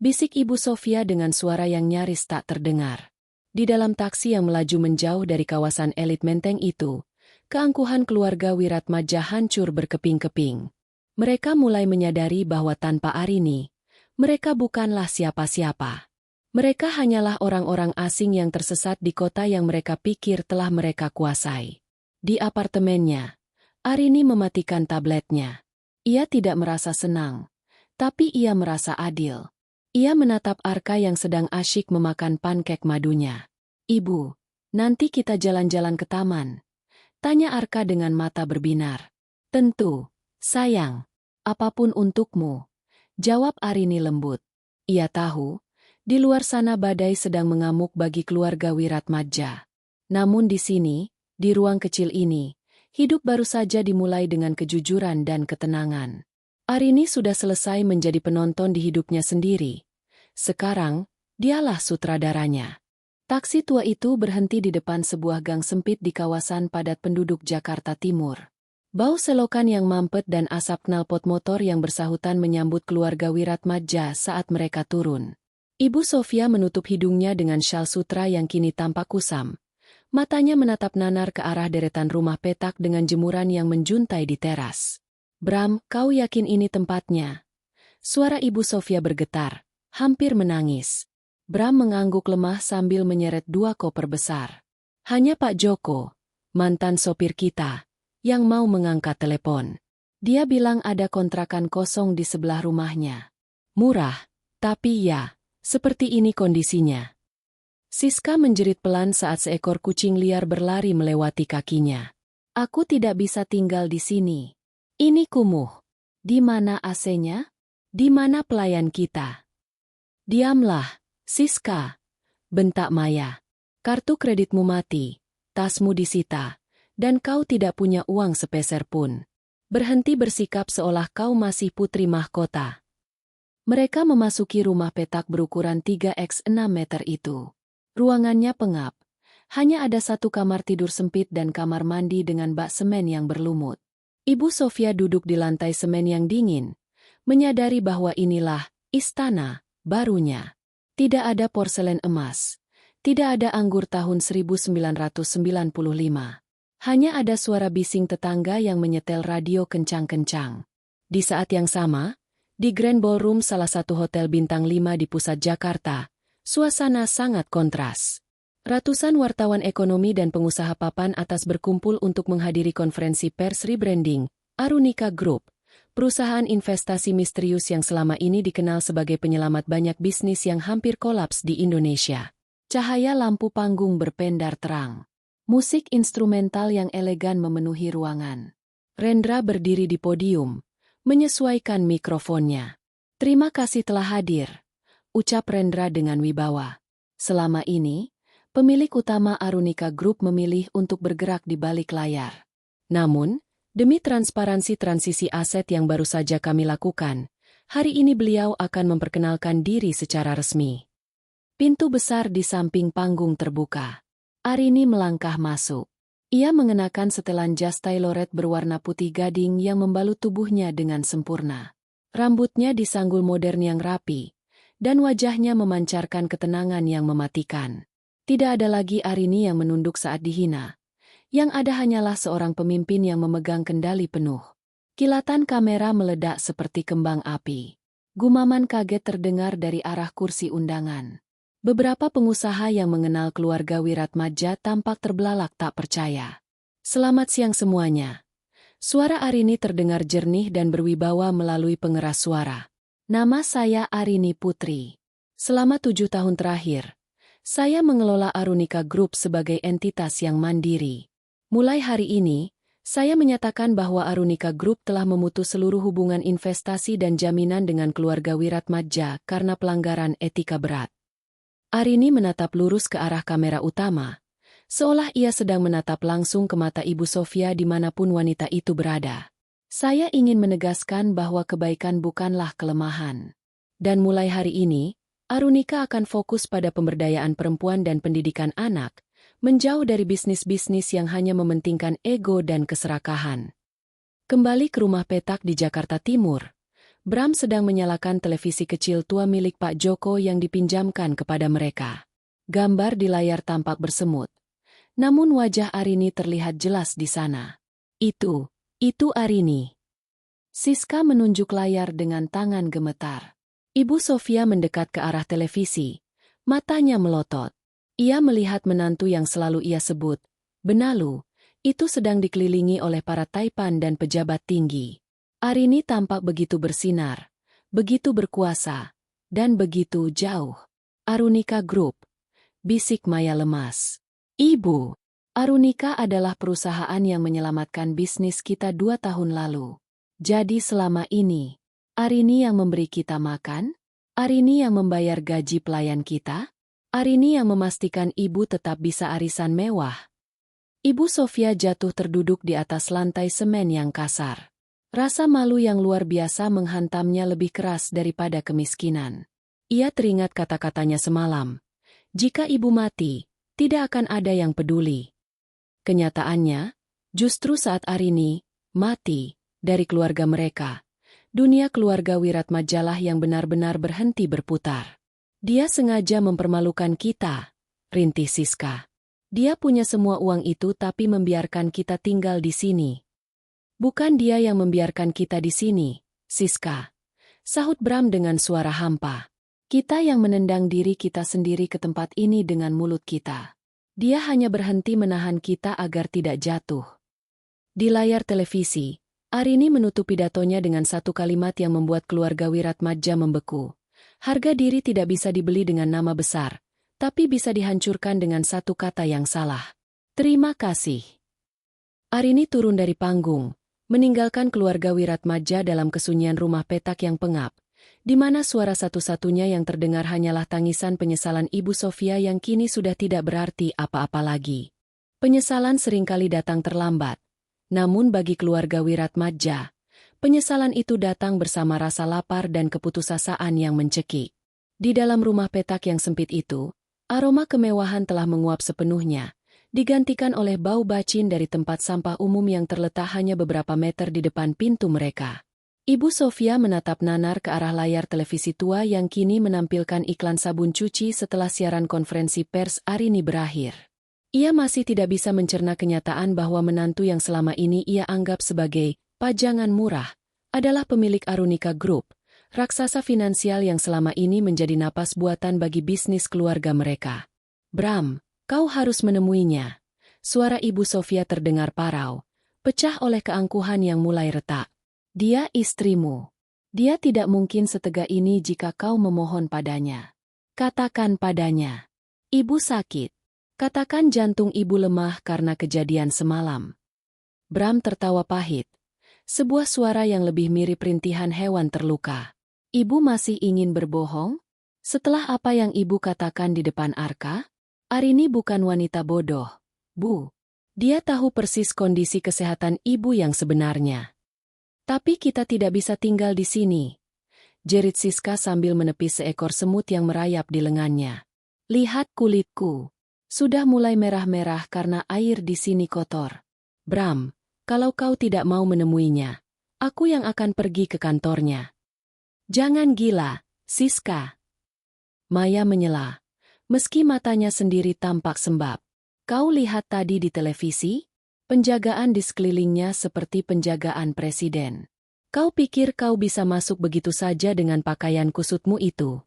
Bisik Ibu Sofia dengan suara yang nyaris tak terdengar. Di dalam taksi yang melaju menjauh dari kawasan elit Menteng itu, keangkuhan keluarga Wiratmadja hancur berkeping-keping. Mereka mulai menyadari bahwa tanpa Arini, mereka bukanlah siapa-siapa. Mereka hanyalah orang-orang asing yang tersesat di kota yang mereka pikir telah mereka kuasai. Di apartemennya, Arini mematikan tabletnya. Ia tidak merasa senang, tapi ia merasa adil. Ia menatap Arka yang sedang asyik memakan pankek madunya. "Ibu, nanti kita jalan-jalan ke taman?" tanya Arka dengan mata berbinar. "Tentu, sayang. Apapun untukmu," jawab Arini lembut. Ia tahu, di luar sana badai sedang mengamuk bagi keluarga Wiratmadja. Namun di sini, di ruang kecil ini, hidup baru saja dimulai dengan kejujuran dan ketenangan. Arini sudah selesai menjadi penonton di hidupnya sendiri. Sekarang, dialah sutradaranya. Taksi tua itu berhenti di depan sebuah gang sempit di kawasan padat penduduk Jakarta Timur. Bau selokan yang mampet dan asap knalpot motor yang bersahutan menyambut keluarga Wiratmadja saat mereka turun. Ibu Sofia menutup hidungnya dengan syal sutra yang kini tampak kusam. Matanya menatap nanar ke arah deretan rumah petak dengan jemuran yang menjuntai di teras. "Bram, kau yakin ini tempatnya?" Suara Ibu Sofia bergetar, hampir menangis. Bram mengangguk lemah sambil menyeret 2 koper besar. "Hanya Pak Joko, mantan sopir kita, yang mau mengangkat telepon. Dia bilang ada kontrakan kosong di sebelah rumahnya. Murah, tapi ya, seperti ini kondisinya." Siska menjerit pelan saat seekor kucing liar berlari melewati kakinya. "Aku tidak bisa tinggal di sini. Ini kumuh. Di mana AC-nya? Di mana pelayan kita?" "Diamlah, Siska," bentak Maya. "Kartu kreditmu mati, tasmu disita, dan kau tidak punya uang sepeser pun. Berhenti bersikap seolah kau masih putri mahkota." Mereka memasuki rumah petak berukuran 3x6 meter itu. Ruangannya pengap. Hanya ada 1 kamar tidur sempit dan kamar mandi dengan bak semen yang berlumut. Ibu Sofia duduk di lantai semen yang dingin, menyadari bahwa inilah istana barunya. Tidak ada porselen emas. Tidak ada anggur tahun 1995. Hanya ada suara bising tetangga yang menyetel radio kencang-kencang. Di saat yang sama, di Grand Ballroom salah satu hotel bintang 5 di pusat Jakarta, suasana sangat kontras. Ratusan wartawan ekonomi dan pengusaha papan atas berkumpul untuk menghadiri konferensi pers rebranding Arunika Group, perusahaan investasi misterius yang selama ini dikenal sebagai penyelamat banyak bisnis yang hampir kolaps di Indonesia. Cahaya lampu panggung berpendar terang. Musik instrumental yang elegan memenuhi ruangan. Rendra berdiri di podium, menyesuaikan mikrofonnya. "Terima kasih telah hadir," ucap Rendra dengan wibawa. Selama ini, pemilik utama Arunika Group memilih untuk bergerak di balik layar. Namun, demi transparansi transisi aset yang baru saja kami lakukan, hari ini beliau akan memperkenalkan diri secara resmi. Pintu besar di samping panggung terbuka. Arini melangkah masuk. Ia mengenakan setelan jas tailored berwarna putih gading yang membalut tubuhnya dengan sempurna. Rambutnya disanggul modern yang rapi, dan wajahnya memancarkan ketenangan yang mematikan. Tidak ada lagi Arini yang menunduk saat dihina. Yang ada hanyalah seorang pemimpin yang memegang kendali penuh. Kilatan kamera meledak seperti kembang api. Gumaman kaget terdengar dari arah kursi undangan. Beberapa pengusaha yang mengenal keluarga Wiratmadja tampak terbelalak tak percaya. Selamat siang semuanya. Suara Arini terdengar jernih dan berwibawa melalui pengeras suara. Nama saya Arini Putri. Selama 7 tahun terakhir, saya mengelola Arunika Group sebagai entitas yang mandiri. Mulai hari ini, saya menyatakan bahwa Arunika Group telah memutus seluruh hubungan investasi dan jaminan dengan keluarga Wiratmadja karena pelanggaran etika berat. Arini menatap lurus ke arah kamera utama, seolah ia sedang menatap langsung ke mata Ibu Sofia dimanapun wanita itu berada. Saya ingin menegaskan bahwa kebaikan bukanlah kelemahan. Dan mulai hari ini, Arunika akan fokus pada pemberdayaan perempuan dan pendidikan anak, menjauh dari bisnis-bisnis yang hanya mementingkan ego dan keserakahan. Kembali ke rumah petak di Jakarta Timur, Bram sedang menyalakan televisi kecil tua milik Pak Joko yang dipinjamkan kepada mereka. Gambar di layar tampak bersemut. Namun wajah Arini terlihat jelas di sana. Itu Arini. Siska menunjuk layar dengan tangan gemetar. Ibu Sofia mendekat ke arah televisi. Matanya melotot. Ia melihat menantu yang selalu ia sebut, Benalu, itu sedang dikelilingi oleh para taipan dan pejabat tinggi. Arini tampak begitu bersinar, begitu berkuasa, dan begitu jauh. Arunika Group, bisik Maya lemas. Ibu, Arunika adalah perusahaan yang menyelamatkan bisnis kita 2 tahun lalu. Jadi selama ini, Arini yang memberi kita makan? Arini yang membayar gaji pelayan kita? Arini yang memastikan ibu tetap bisa arisan mewah? Ibu Sofia jatuh terduduk di atas lantai semen yang kasar. Rasa malu yang luar biasa menghantamnya lebih keras daripada kemiskinan. Ia teringat kata-katanya semalam. Jika ibu mati, tidak akan ada yang peduli. Kenyataannya, justru saat Arini mati dari keluarga mereka, dunia keluarga Wiratmadja yang benar-benar berhenti berputar. Dia sengaja mempermalukan kita, rintih Siska. Dia punya semua uang itu tapi membiarkan kita tinggal di sini. Bukan dia yang membiarkan kita di sini, Siska. Sahut Bram dengan suara hampa. Kita yang menendang diri kita sendiri ke tempat ini dengan mulut kita. Dia hanya berhenti menahan kita agar tidak jatuh. Di layar televisi, Arini menutup pidatonya dengan satu kalimat yang membuat keluarga Wiratmadja membeku. Harga diri tidak bisa dibeli dengan nama besar, tapi bisa dihancurkan dengan satu kata yang salah. Terima kasih. Arini turun dari panggung, meninggalkan keluarga Wiratmadja dalam kesunyian rumah petak yang pengap, di mana suara satu-satunya yang terdengar hanyalah tangisan penyesalan Ibu Sofia yang kini sudah tidak berarti apa-apa lagi. Penyesalan seringkali datang terlambat, namun bagi keluarga Wiratmadja, penyesalan itu datang bersama rasa lapar dan keputusasaan yang mencekik. Di dalam rumah petak yang sempit itu, aroma kemewahan telah menguap sepenuhnya, digantikan oleh bau bacin dari tempat sampah umum yang terletak hanya beberapa meter di depan pintu mereka. Ibu Sofia menatap nanar ke arah layar televisi tua yang kini menampilkan iklan sabun cuci setelah siaran konferensi pers Arini berakhir. Ia masih tidak bisa mencerna kenyataan bahwa menantu yang selama ini ia anggap sebagai pajangan murah adalah pemilik Arunika Group, raksasa finansial yang selama ini menjadi napas buatan bagi bisnis keluarga mereka. Bram, kau harus menemuinya. Suara Ibu Sofia terdengar parau, pecah oleh keangkuhan yang mulai retak. Dia istrimu. Dia tidak mungkin setega ini jika kau memohon padanya. Katakan padanya. Ibu sakit. Katakan jantung ibu lemah karena kejadian semalam. Bram tertawa pahit. Sebuah suara yang lebih mirip rintihan hewan terluka. Ibu masih ingin berbohong? Setelah apa yang ibu katakan di depan Arka? Arini bukan wanita bodoh, Bu. Dia tahu persis kondisi kesehatan ibu yang sebenarnya. Tapi kita tidak bisa tinggal di sini, jerit Siska sambil menepis seekor semut yang merayap di lengannya. Lihat kulitku. Sudah mulai merah-merah karena air di sini kotor. Bram, kalau kau tidak mau menemuinya, aku yang akan pergi ke kantornya. Jangan gila, Siska. Maya menyela, meski matanya sendiri tampak sembab. Kau lihat tadi di televisi? Penjagaan di sekelilingnya seperti penjagaan presiden. Kau pikir kau bisa masuk begitu saja dengan pakaian kusutmu itu?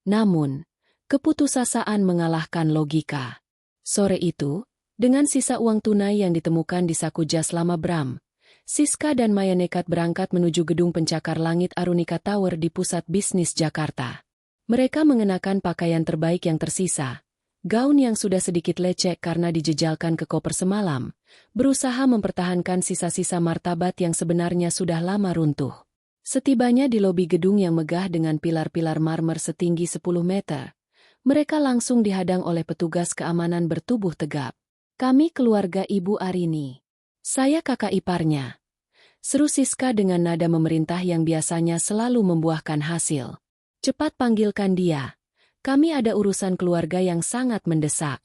Namun, keputusasaan mengalahkan logika. Sore itu, dengan sisa uang tunai yang ditemukan di saku jas lama Bram, Siska dan Maya nekat berangkat menuju gedung pencakar langit Arunika Tower di pusat bisnis Jakarta. Mereka mengenakan pakaian terbaik yang tersisa, gaun yang sudah sedikit lecek karena dijejalkan ke koper semalam, berusaha mempertahankan sisa-sisa martabat yang sebenarnya sudah lama runtuh. Setibanya di lobi gedung yang megah dengan pilar-pilar marmer setinggi 10 meter, mereka langsung dihadang oleh petugas keamanan bertubuh tegap. Kami keluarga Ibu Arini. Saya kakak iparnya. Seru Siska dengan nada memerintah yang biasanya selalu membuahkan hasil. Cepat panggilkan dia. Kami ada urusan keluarga yang sangat mendesak.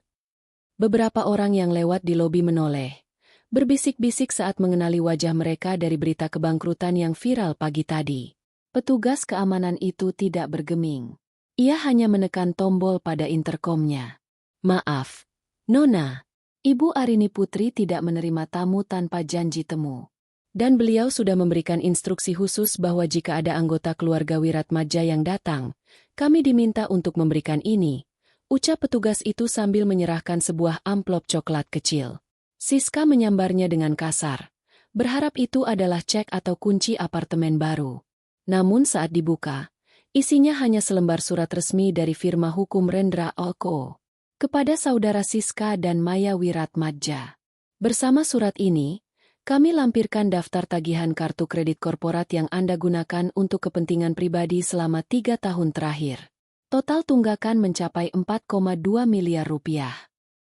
Beberapa orang yang lewat di lobi menoleh, berbisik-bisik saat mengenali wajah mereka dari berita kebangkrutan yang viral pagi tadi. Petugas keamanan itu tidak bergeming. Ia hanya menekan tombol pada interkomnya. Maaf, Nona. Ibu Arini Putri tidak menerima tamu tanpa janji temu. Dan beliau sudah memberikan instruksi khusus bahwa jika ada anggota keluarga Wiratmadja yang datang, kami diminta untuk memberikan ini, ucap petugas itu sambil menyerahkan sebuah amplop coklat kecil. Siska menyambarnya dengan kasar, berharap itu adalah cek atau kunci apartemen baru. Namun saat dibuka, isinya hanya selembar surat resmi dari firma hukum Rendra Oko kepada saudara Siska dan Maya Wiratmadja. Bersama surat ini, kami lampirkan daftar tagihan kartu kredit korporat yang Anda gunakan untuk kepentingan pribadi selama 3 tahun terakhir. Total tunggakan mencapai 4,2 miliar rupiah.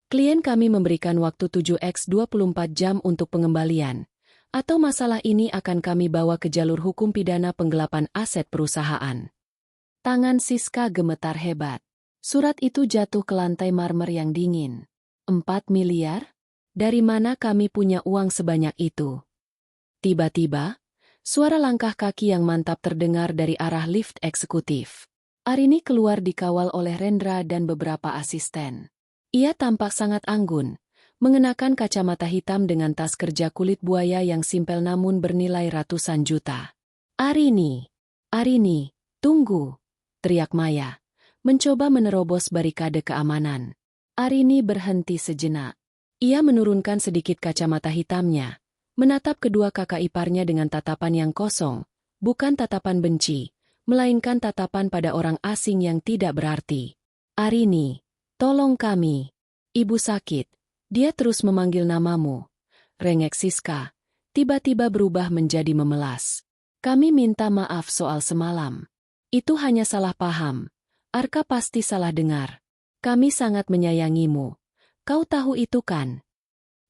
Klien kami memberikan waktu 7x24 jam untuk pengembalian, atau masalah ini akan kami bawa ke jalur hukum pidana penggelapan aset perusahaan. Tangan Siska gemetar hebat. Surat itu jatuh ke lantai marmer yang dingin. 4 miliar? Dari mana kami punya uang sebanyak itu? Tiba-tiba, suara langkah kaki yang mantap terdengar dari arah lift eksekutif. Arini keluar dikawal oleh Rendra dan beberapa asisten. Ia tampak sangat anggun, mengenakan kacamata hitam dengan tas kerja kulit buaya yang simpel namun bernilai ratusan juta. Arini, tunggu, teriak Maya, mencoba menerobos barikade keamanan. Arini berhenti sejenak. Ia menurunkan sedikit kacamata hitamnya, menatap kedua kakak iparnya dengan tatapan yang kosong, bukan tatapan benci, melainkan tatapan pada orang asing yang tidak berarti. Arini, tolong kami. Ibu sakit. Dia terus memanggil namamu. Rengek Siska, tiba-tiba berubah menjadi memelas. Kami minta maaf soal semalam. Itu hanya salah paham. Arka pasti salah dengar. Kami sangat menyayangimu. Kau tahu itu kan?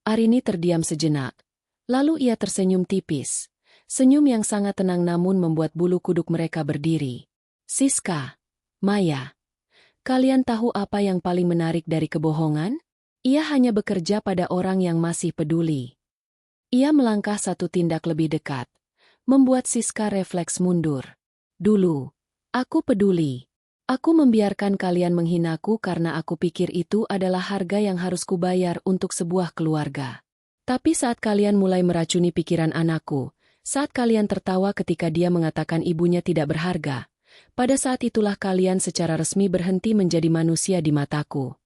Arini terdiam sejenak. Lalu ia tersenyum tipis. Senyum yang sangat tenang namun membuat bulu kuduk mereka berdiri. Siska, Maya, kalian tahu apa yang paling menarik dari kebohongan? Ia hanya bekerja pada orang yang masih peduli. Ia melangkah satu tindak lebih dekat, membuat Siska refleks mundur. Dulu, aku peduli. Aku membiarkan kalian menghinaku karena aku pikir itu adalah harga yang harus kubayar untuk sebuah keluarga. Tapi saat kalian mulai meracuni pikiran anakku, saat kalian tertawa ketika dia mengatakan ibunya tidak berharga, pada saat itulah kalian secara resmi berhenti menjadi manusia di mataku.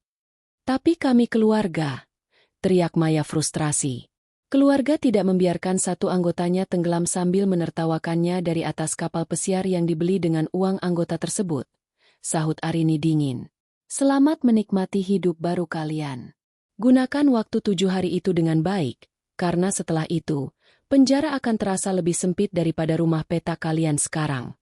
Tapi kami keluarga, teriak Maya frustrasi. Keluarga tidak membiarkan satu anggotanya tenggelam sambil menertawakannya dari atas kapal pesiar yang dibeli dengan uang anggota tersebut. Sahut Arini dingin. Selamat menikmati hidup baru kalian. Gunakan waktu 7 hari itu dengan baik, karena setelah itu, penjara akan terasa lebih sempit daripada rumah petak kalian sekarang.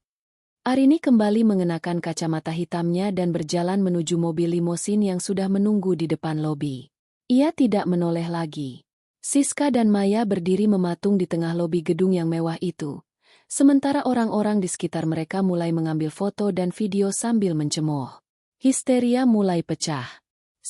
Arini kembali mengenakan kacamata hitamnya dan berjalan menuju mobil limosin yang sudah menunggu di depan lobi. Ia tidak menoleh lagi. Siska dan Maya berdiri mematung di tengah lobi gedung yang mewah itu. Sementara orang-orang di sekitar mereka mulai mengambil foto dan video sambil mencemooh. Histeria mulai pecah.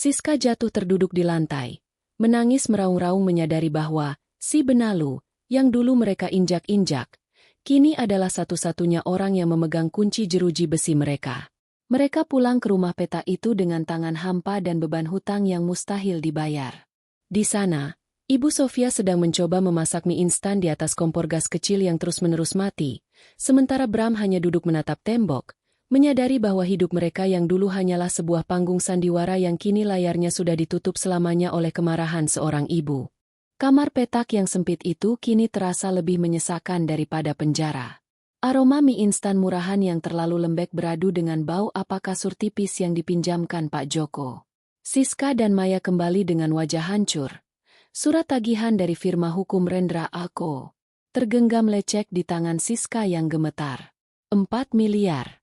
Siska jatuh terduduk di lantai, menangis meraung-raung menyadari bahwa si benalu, yang dulu mereka injak-injak, kini adalah satu-satunya orang yang memegang kunci jeruji besi mereka. Mereka pulang ke rumah peta itu dengan tangan hampa dan beban hutang yang mustahil dibayar. Di sana, Ibu Sofia sedang mencoba memasak mie instan di atas kompor gas kecil yang terus-menerus mati, sementara Bram hanya duduk menatap tembok, menyadari bahwa hidup mereka yang dulu hanyalah sebuah panggung sandiwara yang kini layarnya sudah ditutup selamanya oleh kemarahan seorang ibu. Kamar petak yang sempit itu kini terasa lebih menyesakan daripada penjara. Aroma mie instan murahan yang terlalu lembek beradu dengan bau apa kasur tipis yang dipinjamkan Pak Joko. Siska dan Maya kembali dengan wajah hancur. Surat tagihan dari firma hukum Rendra Ako tergenggam lecek di tangan Siska yang gemetar. 4 miliar.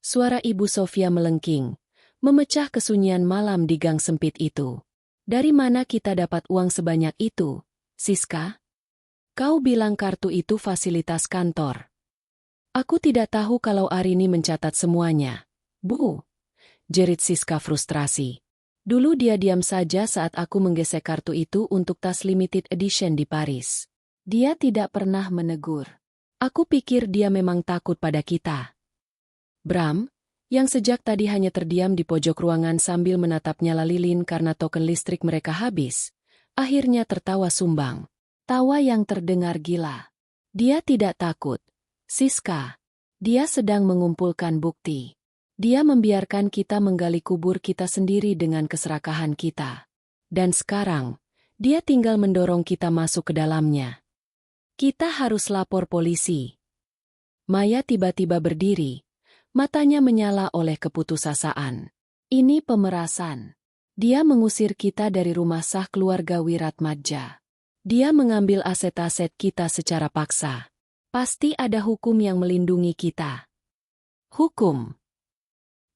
Suara Ibu Sofia melengking, memecah kesunyian malam di gang sempit itu. Dari mana kita dapat uang sebanyak itu, Siska? Kau bilang kartu itu fasilitas kantor. Aku tidak tahu kalau Arini mencatat semuanya. Bu, jerit Siska frustrasi. Dulu dia diam saja saat aku menggesek kartu itu untuk tas limited edition di Paris. Dia tidak pernah menegur. Aku pikir dia memang takut pada kita. Bram, yang sejak tadi hanya terdiam di pojok ruangan sambil menatap nyala lilin karena token listrik mereka habis, akhirnya tertawa sumbang. Tawa yang terdengar gila. Dia tidak takut. Siska. Dia sedang mengumpulkan bukti. Dia membiarkan kita menggali kubur kita sendiri dengan keserakahan kita. Dan sekarang, dia tinggal mendorong kita masuk ke dalamnya. Kita harus lapor polisi. Maya tiba-tiba berdiri. Matanya menyala oleh keputusasaan. Ini pemerasan. Dia mengusir kita dari rumah sah keluarga Wiratmadja. Dia mengambil aset-aset kita secara paksa. Pasti ada hukum yang melindungi kita. Hukum.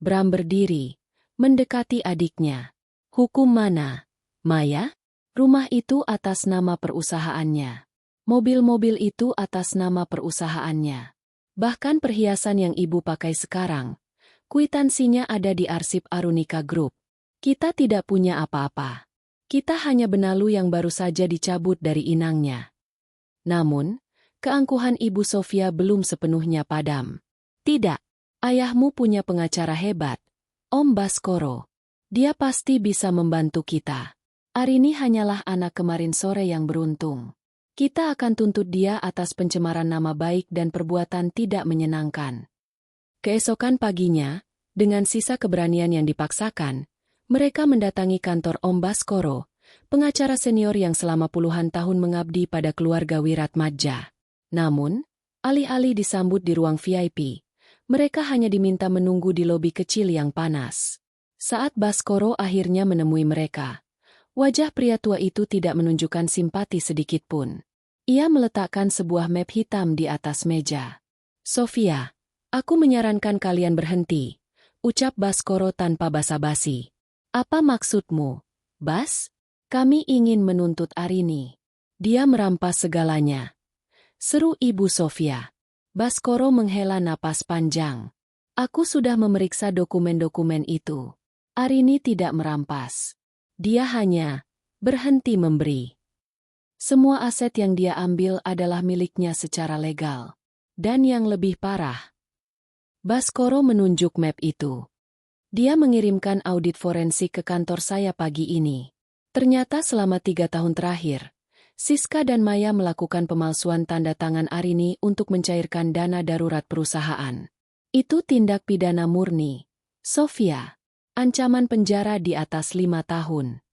Bram berdiri, mendekati adiknya. Hukum mana, Maya? Rumah itu atas nama perusahaannya. Mobil-mobil itu atas nama perusahaannya. Bahkan perhiasan yang ibu pakai sekarang, kwitansinya ada di arsip Arunika Group. Kita tidak punya apa-apa. Kita hanya benalu yang baru saja dicabut dari inangnya. Namun, keangkuhan Ibu Sofia belum sepenuhnya padam. Tidak. Ayahmu punya pengacara hebat, Om Baskoro. Dia pasti bisa membantu kita. Arini hanyalah anak kemarin sore yang beruntung. Kita akan tuntut dia atas pencemaran nama baik dan perbuatan tidak menyenangkan. Keesokan paginya, dengan sisa keberanian yang dipaksakan, mereka mendatangi kantor Om Baskoro, pengacara senior yang selama puluhan tahun mengabdi pada keluarga Wiratmadja. Namun, alih-alih disambut di ruang VIP, mereka hanya diminta menunggu di lobi kecil yang panas. Saat Baskoro akhirnya menemui mereka, wajah pria tua itu tidak menunjukkan simpati sedikitpun. Ia meletakkan sebuah map hitam di atas meja. Sofia, aku menyarankan kalian berhenti, ucap Baskoro tanpa basa-basi. Apa maksudmu, Bas? Kami ingin menuntut Arini. Dia merampas segalanya. Seru Ibu Sofia. Baskoro menghela napas panjang. Aku sudah memeriksa dokumen-dokumen itu. Arini tidak merampas. Dia hanya berhenti memberi. Semua aset yang dia ambil adalah miliknya secara legal. Dan yang lebih parah, Baskoro menunjuk map itu. Dia mengirimkan audit forensik ke kantor saya pagi ini. Ternyata selama 3 tahun terakhir, Siska dan Maya melakukan pemalsuan tanda tangan Arini untuk mencairkan dana darurat perusahaan. Itu tindak pidana murni. Sofia, ancaman penjara di atas 5 tahun.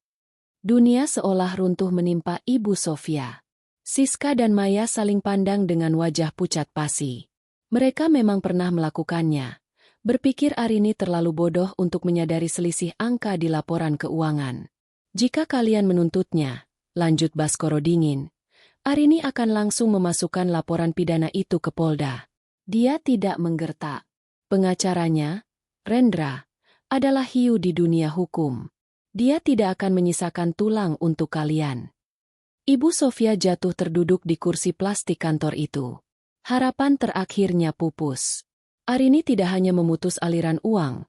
Dunia seolah runtuh menimpa Ibu Sofia. Siska dan Maya saling pandang dengan wajah pucat pasi. Mereka memang pernah melakukannya. Berpikir Arini terlalu bodoh untuk menyadari selisih angka di laporan keuangan. Jika kalian menuntutnya, lanjut Baskoro dingin, Arini akan langsung memasukkan laporan pidana itu ke Polda. Dia tidak menggertak. Pengacaranya, Rendra, adalah hiu di dunia hukum. Dia tidak akan menyisakan tulang untuk kalian. Ibu Sofia jatuh terduduk di kursi plastik kantor itu. Harapan terakhirnya pupus. Arini tidak hanya memutus aliran uang,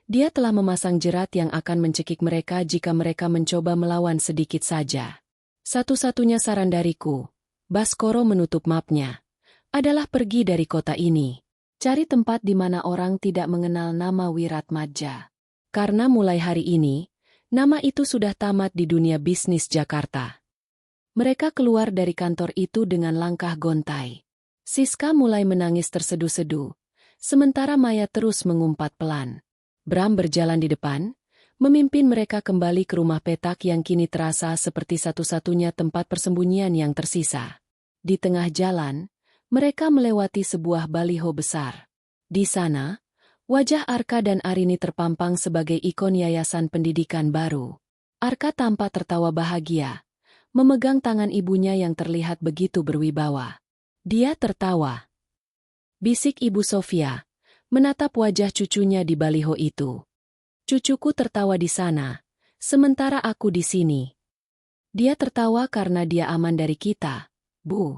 Dia telah memasang jerat yang akan mencekik mereka jika mereka mencoba melawan sedikit saja. Satu-satunya saran dariku, Baskoro menutup mapnya, adalah pergi dari kota ini. Cari tempat di mana orang tidak mengenal nama Wiratmadja. Karena mulai hari ini, nama itu sudah tamat di dunia bisnis Jakarta. Mereka keluar dari kantor itu dengan langkah gontai. Siska mulai menangis terseduh-seduh, sementara Maya terus mengumpat pelan. Bram berjalan di depan, memimpin mereka kembali ke rumah petak yang kini terasa seperti satu-satunya tempat persembunyian yang tersisa. Di tengah jalan, mereka melewati sebuah baliho besar. Di sana, wajah Arka dan Arini terpampang sebagai ikon yayasan pendidikan baru. Arka tampak tertawa bahagia, memegang tangan ibunya yang terlihat begitu berwibawa. Dia tertawa. Bisik Ibu Sofia, menatap wajah cucunya di baliho itu. Cucuku tertawa di sana, sementara aku di sini. Dia tertawa karena dia aman dari kita, Bu.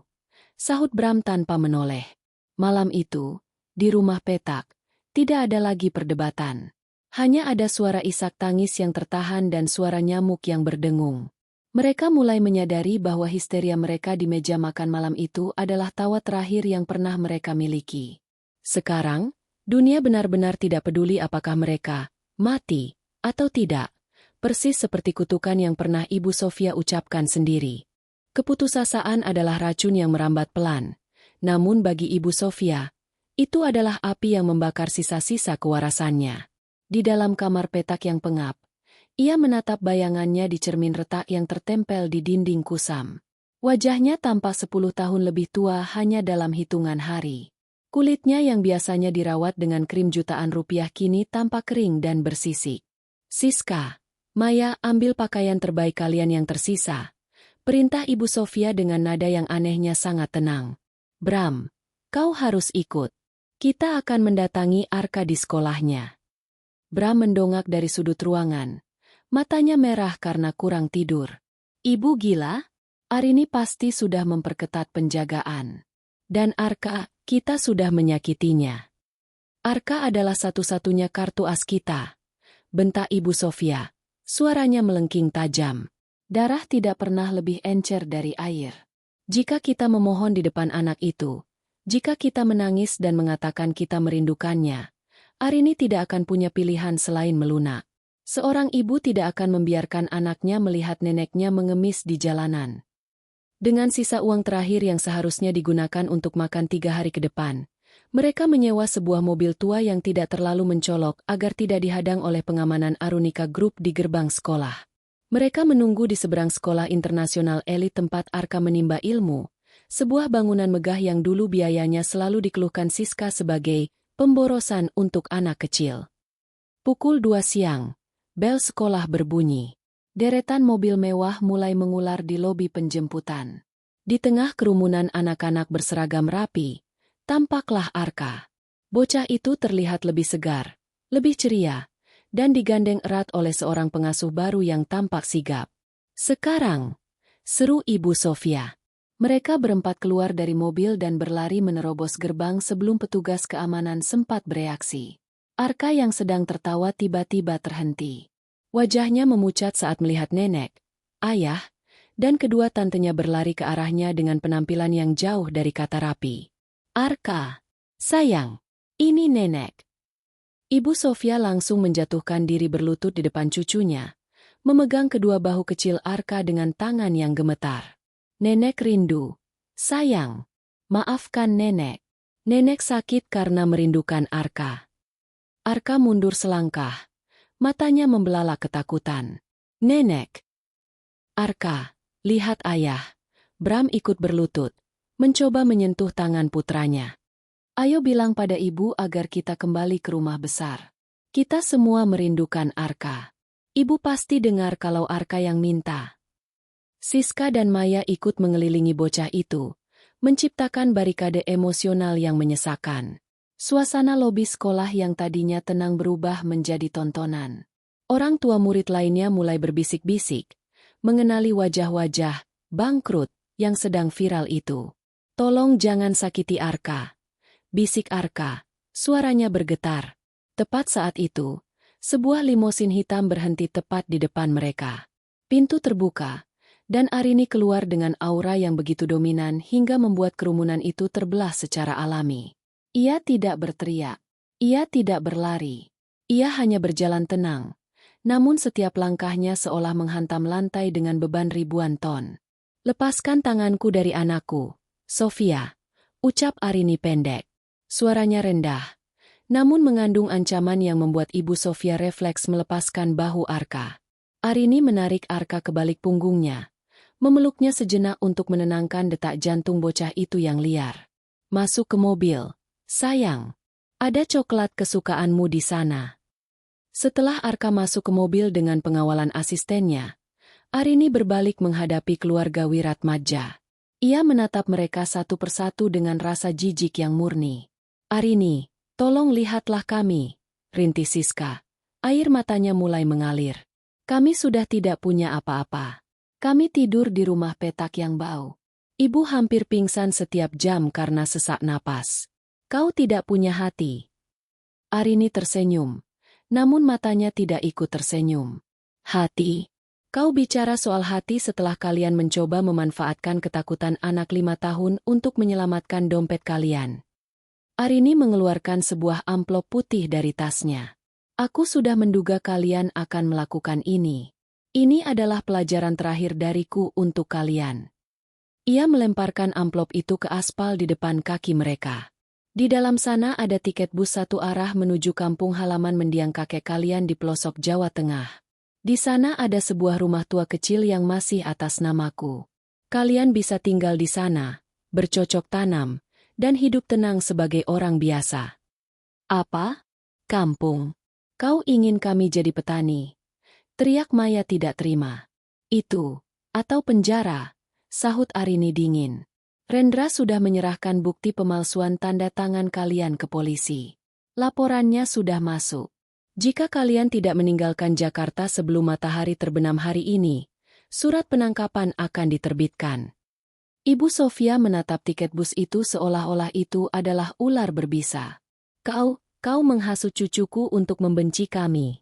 Sahut Bram tanpa menoleh. Malam itu, di rumah petak, tidak ada lagi perdebatan. Hanya ada suara isak tangis yang tertahan dan suara nyamuk yang berdengung. Mereka mulai menyadari bahwa histeria mereka di meja makan malam itu adalah tawa terakhir yang pernah mereka miliki. Sekarang, dunia benar-benar tidak peduli apakah mereka mati atau tidak, persis seperti kutukan yang pernah Ibu Sofia ucapkan sendiri. Keputusasaan adalah racun yang merambat pelan, namun bagi Ibu Sofia, itu adalah api yang membakar sisa-sisa kewarasannya. Di dalam kamar petak yang pengap, ia menatap bayangannya di cermin retak yang tertempel di dinding kusam. Wajahnya tampak 10 tahun lebih tua hanya dalam hitungan hari. Kulitnya yang biasanya dirawat dengan krim jutaan rupiah kini tampak kering dan bersisik. Siska, Maya, ambil pakaian terbaik kalian yang tersisa. Perintah Ibu Sofia dengan nada yang anehnya sangat tenang. Bram, kau harus ikut. Kita akan mendatangi Arka di sekolahnya. Bram mendongak dari sudut ruangan. Matanya merah karena kurang tidur. Ibu gila? Arini pasti sudah memperketat penjagaan. Dan Arka, kita sudah menyakitinya. Arka adalah satu-satunya kartu as kita. Bentak Ibu Sofia. Suaranya melengking tajam. Darah tidak pernah lebih encer dari air. Jika kita memohon di depan anak itu, jika kita menangis dan mengatakan kita merindukannya, Arini tidak akan punya pilihan selain melunak. Seorang ibu tidak akan membiarkan anaknya melihat neneknya mengemis di jalanan. Dengan sisa uang terakhir yang seharusnya digunakan untuk makan 3 hari ke depan, mereka menyewa sebuah mobil tua yang tidak terlalu mencolok agar tidak dihadang oleh pengamanan Arunika Group di gerbang sekolah. Mereka menunggu di seberang sekolah internasional elit tempat Arka menimba ilmu, sebuah bangunan megah yang dulu biayanya selalu dikeluhkan Siska sebagai pemborosan untuk anak kecil. Pukul 2 siang, bel sekolah berbunyi. Deretan mobil mewah mulai mengular di lobi penjemputan. Di tengah kerumunan anak-anak berseragam rapi, tampaklah Arka. Bocah itu terlihat lebih segar, lebih ceria, dan digandeng erat oleh seorang pengasuh baru yang tampak sigap. Sekarang, seru Ibu Sofia. Mereka berempat keluar dari mobil dan berlari menerobos gerbang sebelum petugas keamanan sempat bereaksi. Arka yang sedang tertawa tiba-tiba terhenti. Wajahnya memucat saat melihat nenek, ayah, dan kedua tantenya berlari ke arahnya dengan penampilan yang jauh dari kata rapi. Arka, sayang, ini nenek. Ibu Sofia langsung menjatuhkan diri berlutut di depan cucunya, memegang kedua bahu kecil Arka dengan tangan yang gemetar. Nenek rindu. Sayang, maafkan nenek. Nenek sakit karena merindukan Arka. Arka mundur selangkah. Matanya membelalak ketakutan. Nenek. Arka, lihat ayah. Bram ikut berlutut, mencoba menyentuh tangan putranya. Ayo bilang pada ibu agar kita kembali ke rumah besar. Kita semua merindukan Arka. Ibu pasti dengar kalau Arka yang minta. Siska dan Maya ikut mengelilingi bocah itu, menciptakan barikade emosional yang menyesakan. Suasana lobi sekolah yang tadinya tenang berubah menjadi tontonan. Orang tua murid lainnya mulai berbisik-bisik, mengenali wajah-wajah bangkrut yang sedang viral itu. Tolong jangan sakiti Arka. Bisik Arka, suaranya bergetar. Tepat saat itu, Sebuah limosin hitam berhenti tepat di depan mereka. Pintu terbuka, dan Arini keluar dengan aura yang begitu dominan hingga membuat kerumunan itu terbelah secara alami. Ia tidak berteriak. Ia tidak berlari. Ia hanya berjalan tenang. Namun setiap langkahnya seolah menghantam lantai dengan beban ribuan ton. "Lepaskan tanganku dari anakku, Sofia," ucap Arini pendek. Suaranya rendah, namun mengandung ancaman yang membuat Ibu Sofia refleks melepaskan bahu Arka. Arini menarik Arka ke balik punggungnya, memeluknya sejenak untuk menenangkan detak jantung bocah itu yang liar. "Masuk ke mobil, sayang. Ada coklat kesukaanmu di sana." Setelah Arka masuk ke mobil dengan pengawalan asistennya, Arini berbalik menghadapi keluarga Wiratmadja. Ia menatap mereka satu persatu dengan rasa jijik yang murni. "Arini, tolong lihatlah kami," rintis Siska. Air matanya mulai mengalir. "Kami sudah tidak punya apa-apa. Kami tidur di rumah petak yang bau. Ibu hampir pingsan setiap jam karena sesak napas. Kau tidak punya hati." Arini tersenyum, namun matanya tidak ikut tersenyum. "Hati? Kau bicara soal hati setelah kalian mencoba memanfaatkan ketakutan anak 5 tahun untuk menyelamatkan dompet kalian." Arini mengeluarkan sebuah amplop putih dari tasnya. "Aku sudah menduga kalian akan melakukan ini. Ini adalah pelajaran terakhir dariku untuk kalian." Ia melemparkan amplop itu ke aspal di depan kaki mereka. "Di dalam sana ada tiket bus satu arah menuju kampung halaman mendiang kakek kalian di pelosok Jawa Tengah. Di sana ada sebuah rumah tua kecil yang masih atas namaku. Kalian bisa tinggal di sana, bercocok tanam, dan hidup tenang sebagai orang biasa." "Apa? Kampung? Kau ingin kami jadi petani?" teriak Maya tidak terima. "Itu, atau penjara," sahut Arini dingin. "Rendra sudah menyerahkan bukti pemalsuan tanda tangan kalian ke polisi. Laporannya sudah masuk. Jika kalian tidak meninggalkan Jakarta sebelum matahari terbenam hari ini, surat penangkapan akan diterbitkan." Ibu Sofia menatap tiket bus itu seolah-olah itu adalah ular berbisa. Kau menghasut cucuku untuk membenci kami."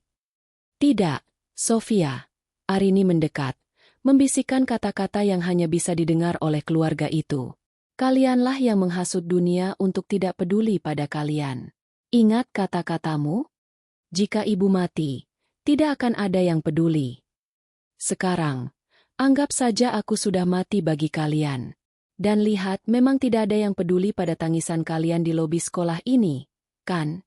"Tidak, Sofia." Arini mendekat, membisikkan kata-kata yang hanya bisa didengar oleh keluarga itu. "Kalianlah yang menghasut dunia untuk tidak peduli pada kalian. Ingat kata-katamu? Jika ibu mati, tidak akan ada yang peduli. Sekarang, anggap saja aku sudah mati bagi kalian. Dan lihat, memang tidak ada yang peduli pada tangisan kalian di lobi sekolah ini, kan?"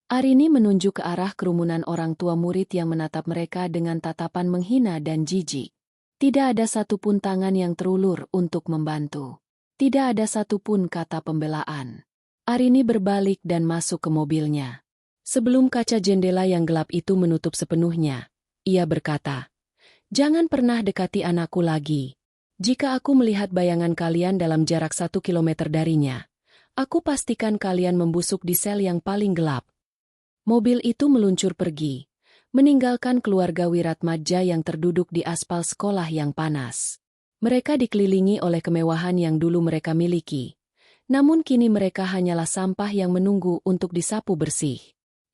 Arini menunjuk ke arah kerumunan orang tua murid yang menatap mereka dengan tatapan menghina dan jijik. Tidak ada satupun tangan yang terulur untuk membantu. Tidak ada satupun kata pembelaan. Arini berbalik dan masuk ke mobilnya. Sebelum kaca jendela yang gelap itu menutup sepenuhnya, ia berkata, "Jangan pernah dekati anakku lagi. Jika aku melihat bayangan kalian dalam jarak 1 kilometer darinya, aku pastikan kalian membusuk di sel yang paling gelap." Mobil itu meluncur pergi, meninggalkan keluarga Wiratmadja yang terduduk di aspal sekolah yang panas. Mereka dikelilingi oleh kemewahan yang dulu mereka miliki, namun kini mereka hanyalah sampah yang menunggu untuk disapu bersih.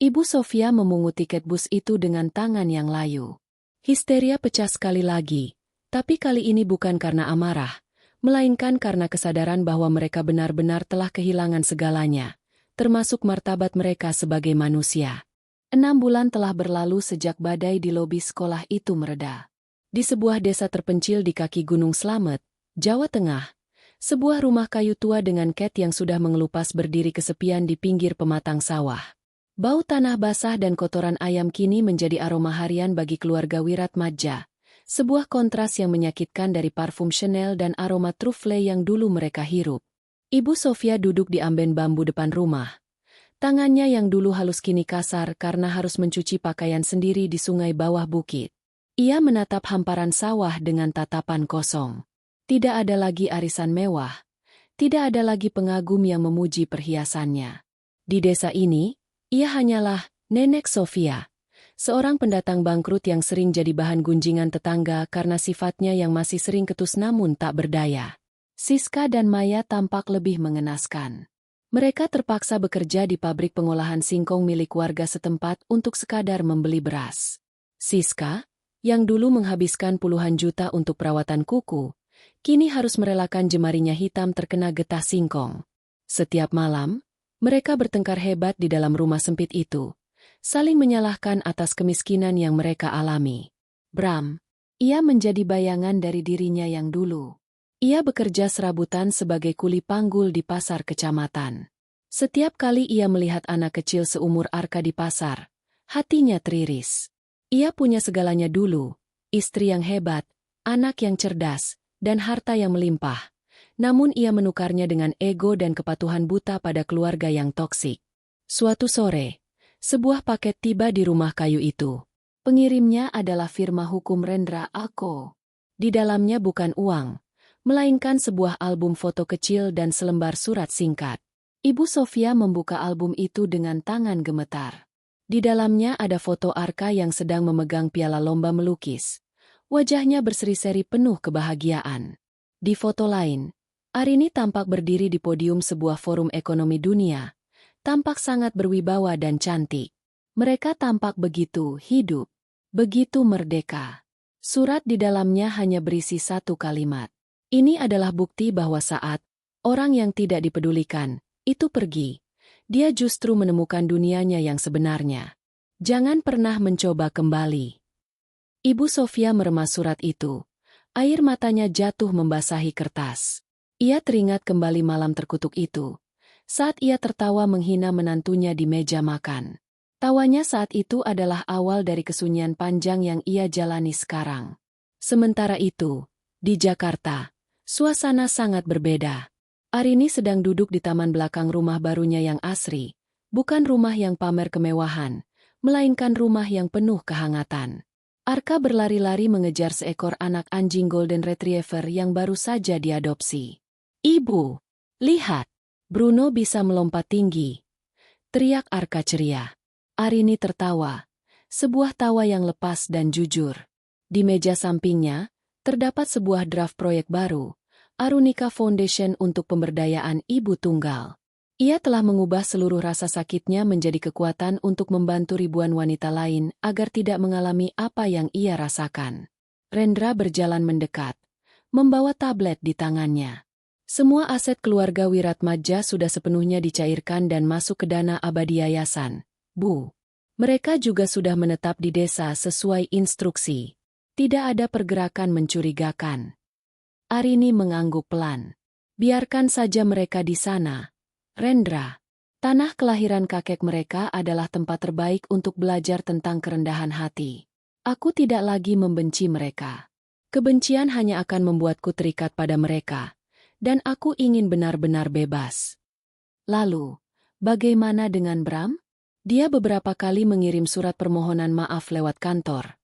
Ibu Sofia memungut tiket bus itu dengan tangan yang layu. Histeria pecah sekali lagi, tapi kali ini bukan karena amarah, melainkan karena kesadaran bahwa mereka benar-benar telah kehilangan segalanya, termasuk martabat mereka sebagai manusia. 6 bulan telah berlalu sejak badai di lobi sekolah itu mereda. Di sebuah desa terpencil di kaki Gunung Slamet, Jawa Tengah, sebuah rumah kayu tua dengan cat yang sudah mengelupas berdiri kesepian di pinggir pematang sawah. Bau tanah basah dan kotoran ayam kini menjadi aroma harian bagi keluarga Wiratmadja, sebuah kontras yang menyakitkan dari parfum Chanel dan aroma truffle yang dulu mereka hirup. Ibu Sofia duduk di amben bambu depan rumah. Tangannya yang dulu halus kini kasar karena harus mencuci pakaian sendiri di sungai bawah bukit. Ia menatap hamparan sawah dengan tatapan kosong. Tidak ada lagi arisan mewah. Tidak ada lagi pengagum yang memuji perhiasannya. Di desa ini, ia hanyalah Nenek Sofia, seorang pendatang bangkrut yang sering jadi bahan gunjingan tetangga karena sifatnya yang masih sering ketus namun tak berdaya. Siska dan Maya tampak lebih mengenaskan. Mereka terpaksa bekerja di pabrik pengolahan singkong milik warga setempat untuk sekadar membeli beras. Siska, yang dulu menghabiskan puluhan juta untuk perawatan kuku, kini harus merelakan jemarinya hitam terkena getah singkong. Setiap malam, mereka bertengkar hebat di dalam rumah sempit itu, saling menyalahkan atas kemiskinan yang mereka alami. Bram, ia menjadi bayangan dari dirinya yang dulu. Ia bekerja serabutan sebagai kuli panggul di pasar kecamatan. Setiap kali ia melihat anak kecil seumur Arka di pasar, hatinya teriris. Ia punya segalanya dulu, istri yang hebat, anak yang cerdas, dan harta yang melimpah. Namun ia menukarnya dengan ego dan kepatuhan buta pada keluarga yang toksik. Suatu sore, sebuah paket tiba di rumah kayu itu. Pengirimnya adalah firma hukum Rendra Ako. Di dalamnya bukan uang, melainkan sebuah album foto kecil dan selembar surat singkat. Ibu Sofia membuka album itu dengan tangan gemetar. Di dalamnya ada foto Arka yang sedang memegang piala lomba melukis. Wajahnya berseri-seri penuh kebahagiaan. Di foto lain, Arini tampak berdiri di podium sebuah forum ekonomi dunia. Tampak sangat berwibawa dan cantik. Mereka tampak begitu hidup, begitu merdeka. Surat di dalamnya hanya berisi satu kalimat. Ini adalah bukti bahwa saat orang yang tidak dipedulikan itu pergi, dia justru menemukan dunianya yang sebenarnya. Jangan pernah mencoba kembali. Ibu Sofia meremas surat itu. Air matanya jatuh membasahi kertas. Ia teringat kembali malam terkutuk itu, saat ia tertawa menghina menantunya di meja makan. Tawanya saat itu adalah awal dari kesunyian panjang yang ia jalani sekarang. Sementara itu, di Jakarta, suasana sangat berbeda. Arini sedang duduk di taman belakang rumah barunya yang asri, bukan rumah yang pamer kemewahan, melainkan rumah yang penuh kehangatan. Arka berlari-lari mengejar seekor anak anjing Golden Retriever yang baru saja diadopsi. "Ibu, lihat, Bruno bisa melompat tinggi," teriak Arka ceria. Arini tertawa, sebuah tawa yang lepas dan jujur. Di meja sampingnya, terdapat sebuah draft proyek baru, Arunika Foundation untuk pemberdayaan ibu tunggal. Ia telah mengubah seluruh rasa sakitnya menjadi kekuatan untuk membantu ribuan wanita lain agar tidak mengalami apa yang ia rasakan. Rendra berjalan mendekat, membawa tablet di tangannya. Semua aset keluarga Wiratmadja sudah sepenuhnya dicairkan dan masuk ke dana abadi yayasan. Bu, mereka juga sudah menetap di desa sesuai instruksi. Tidak ada pergerakan mencurigakan. Arini mengangguk pelan. Biarkan saja mereka di sana. Rendra, tanah kelahiran kakek mereka adalah tempat terbaik untuk belajar tentang kerendahan hati. Aku tidak lagi membenci mereka. Kebencian hanya akan membuatku terikat pada mereka, dan aku ingin benar-benar bebas. Lalu, bagaimana dengan Bram? Dia beberapa kali mengirim surat permohonan maaf lewat kantor.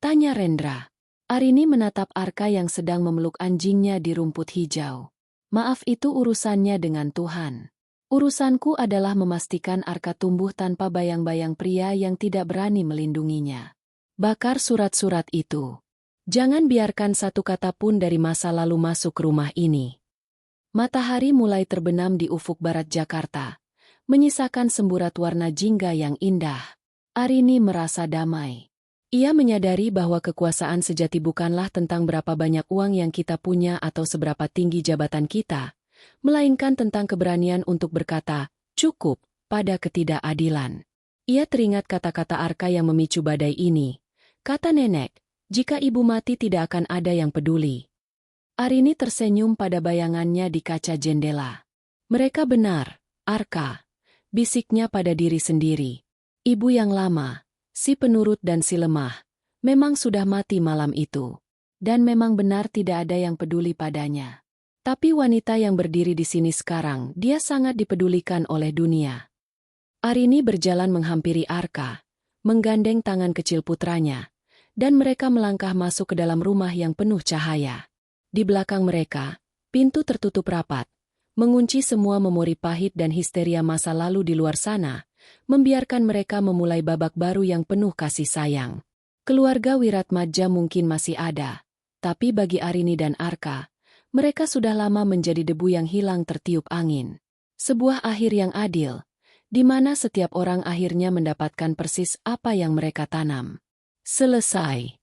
Tanya Rendra. Arini menatap Arka yang sedang memeluk anjingnya di rumput hijau. Maaf itu urusannya dengan Tuhan. Urusanku adalah memastikan Arka tumbuh tanpa bayang-bayang pria yang tidak berani melindunginya. Bakar surat-surat itu. Jangan biarkan satu kata pun dari masa lalu masuk ke rumah ini. Matahari mulai terbenam di ufuk barat Jakarta, menyisakan semburat warna jingga yang indah. Arini merasa damai. Ia menyadari bahwa kekuasaan sejati bukanlah tentang berapa banyak uang yang kita punya atau seberapa tinggi jabatan kita, melainkan tentang keberanian untuk berkata, cukup, pada ketidakadilan. Ia teringat kata-kata Arka yang memicu badai ini. Kata nenek, jika ibu mati tidak akan ada yang peduli. Arini tersenyum pada bayangannya di kaca jendela. Mereka benar, Arka, bisiknya pada diri sendiri. Ibu yang lama, si penurut dan si lemah, memang sudah mati malam itu. Dan memang benar tidak ada yang peduli padanya. Tapi wanita yang berdiri di sini sekarang, dia sangat dipedulikan oleh dunia. Arini berjalan menghampiri Arka, menggandeng tangan kecil putranya, dan mereka melangkah masuk ke dalam rumah yang penuh cahaya. Di belakang mereka, pintu tertutup rapat, mengunci semua memori pahit dan histeria masa lalu di luar sana, membiarkan mereka memulai babak baru yang penuh kasih sayang. Keluarga Wiratmadja mungkin masih ada, tapi bagi Arini dan Arka, mereka sudah lama menjadi debu yang hilang tertiup angin. Sebuah akhir yang adil, di mana setiap orang akhirnya mendapatkan persis apa yang mereka tanam. Selesai.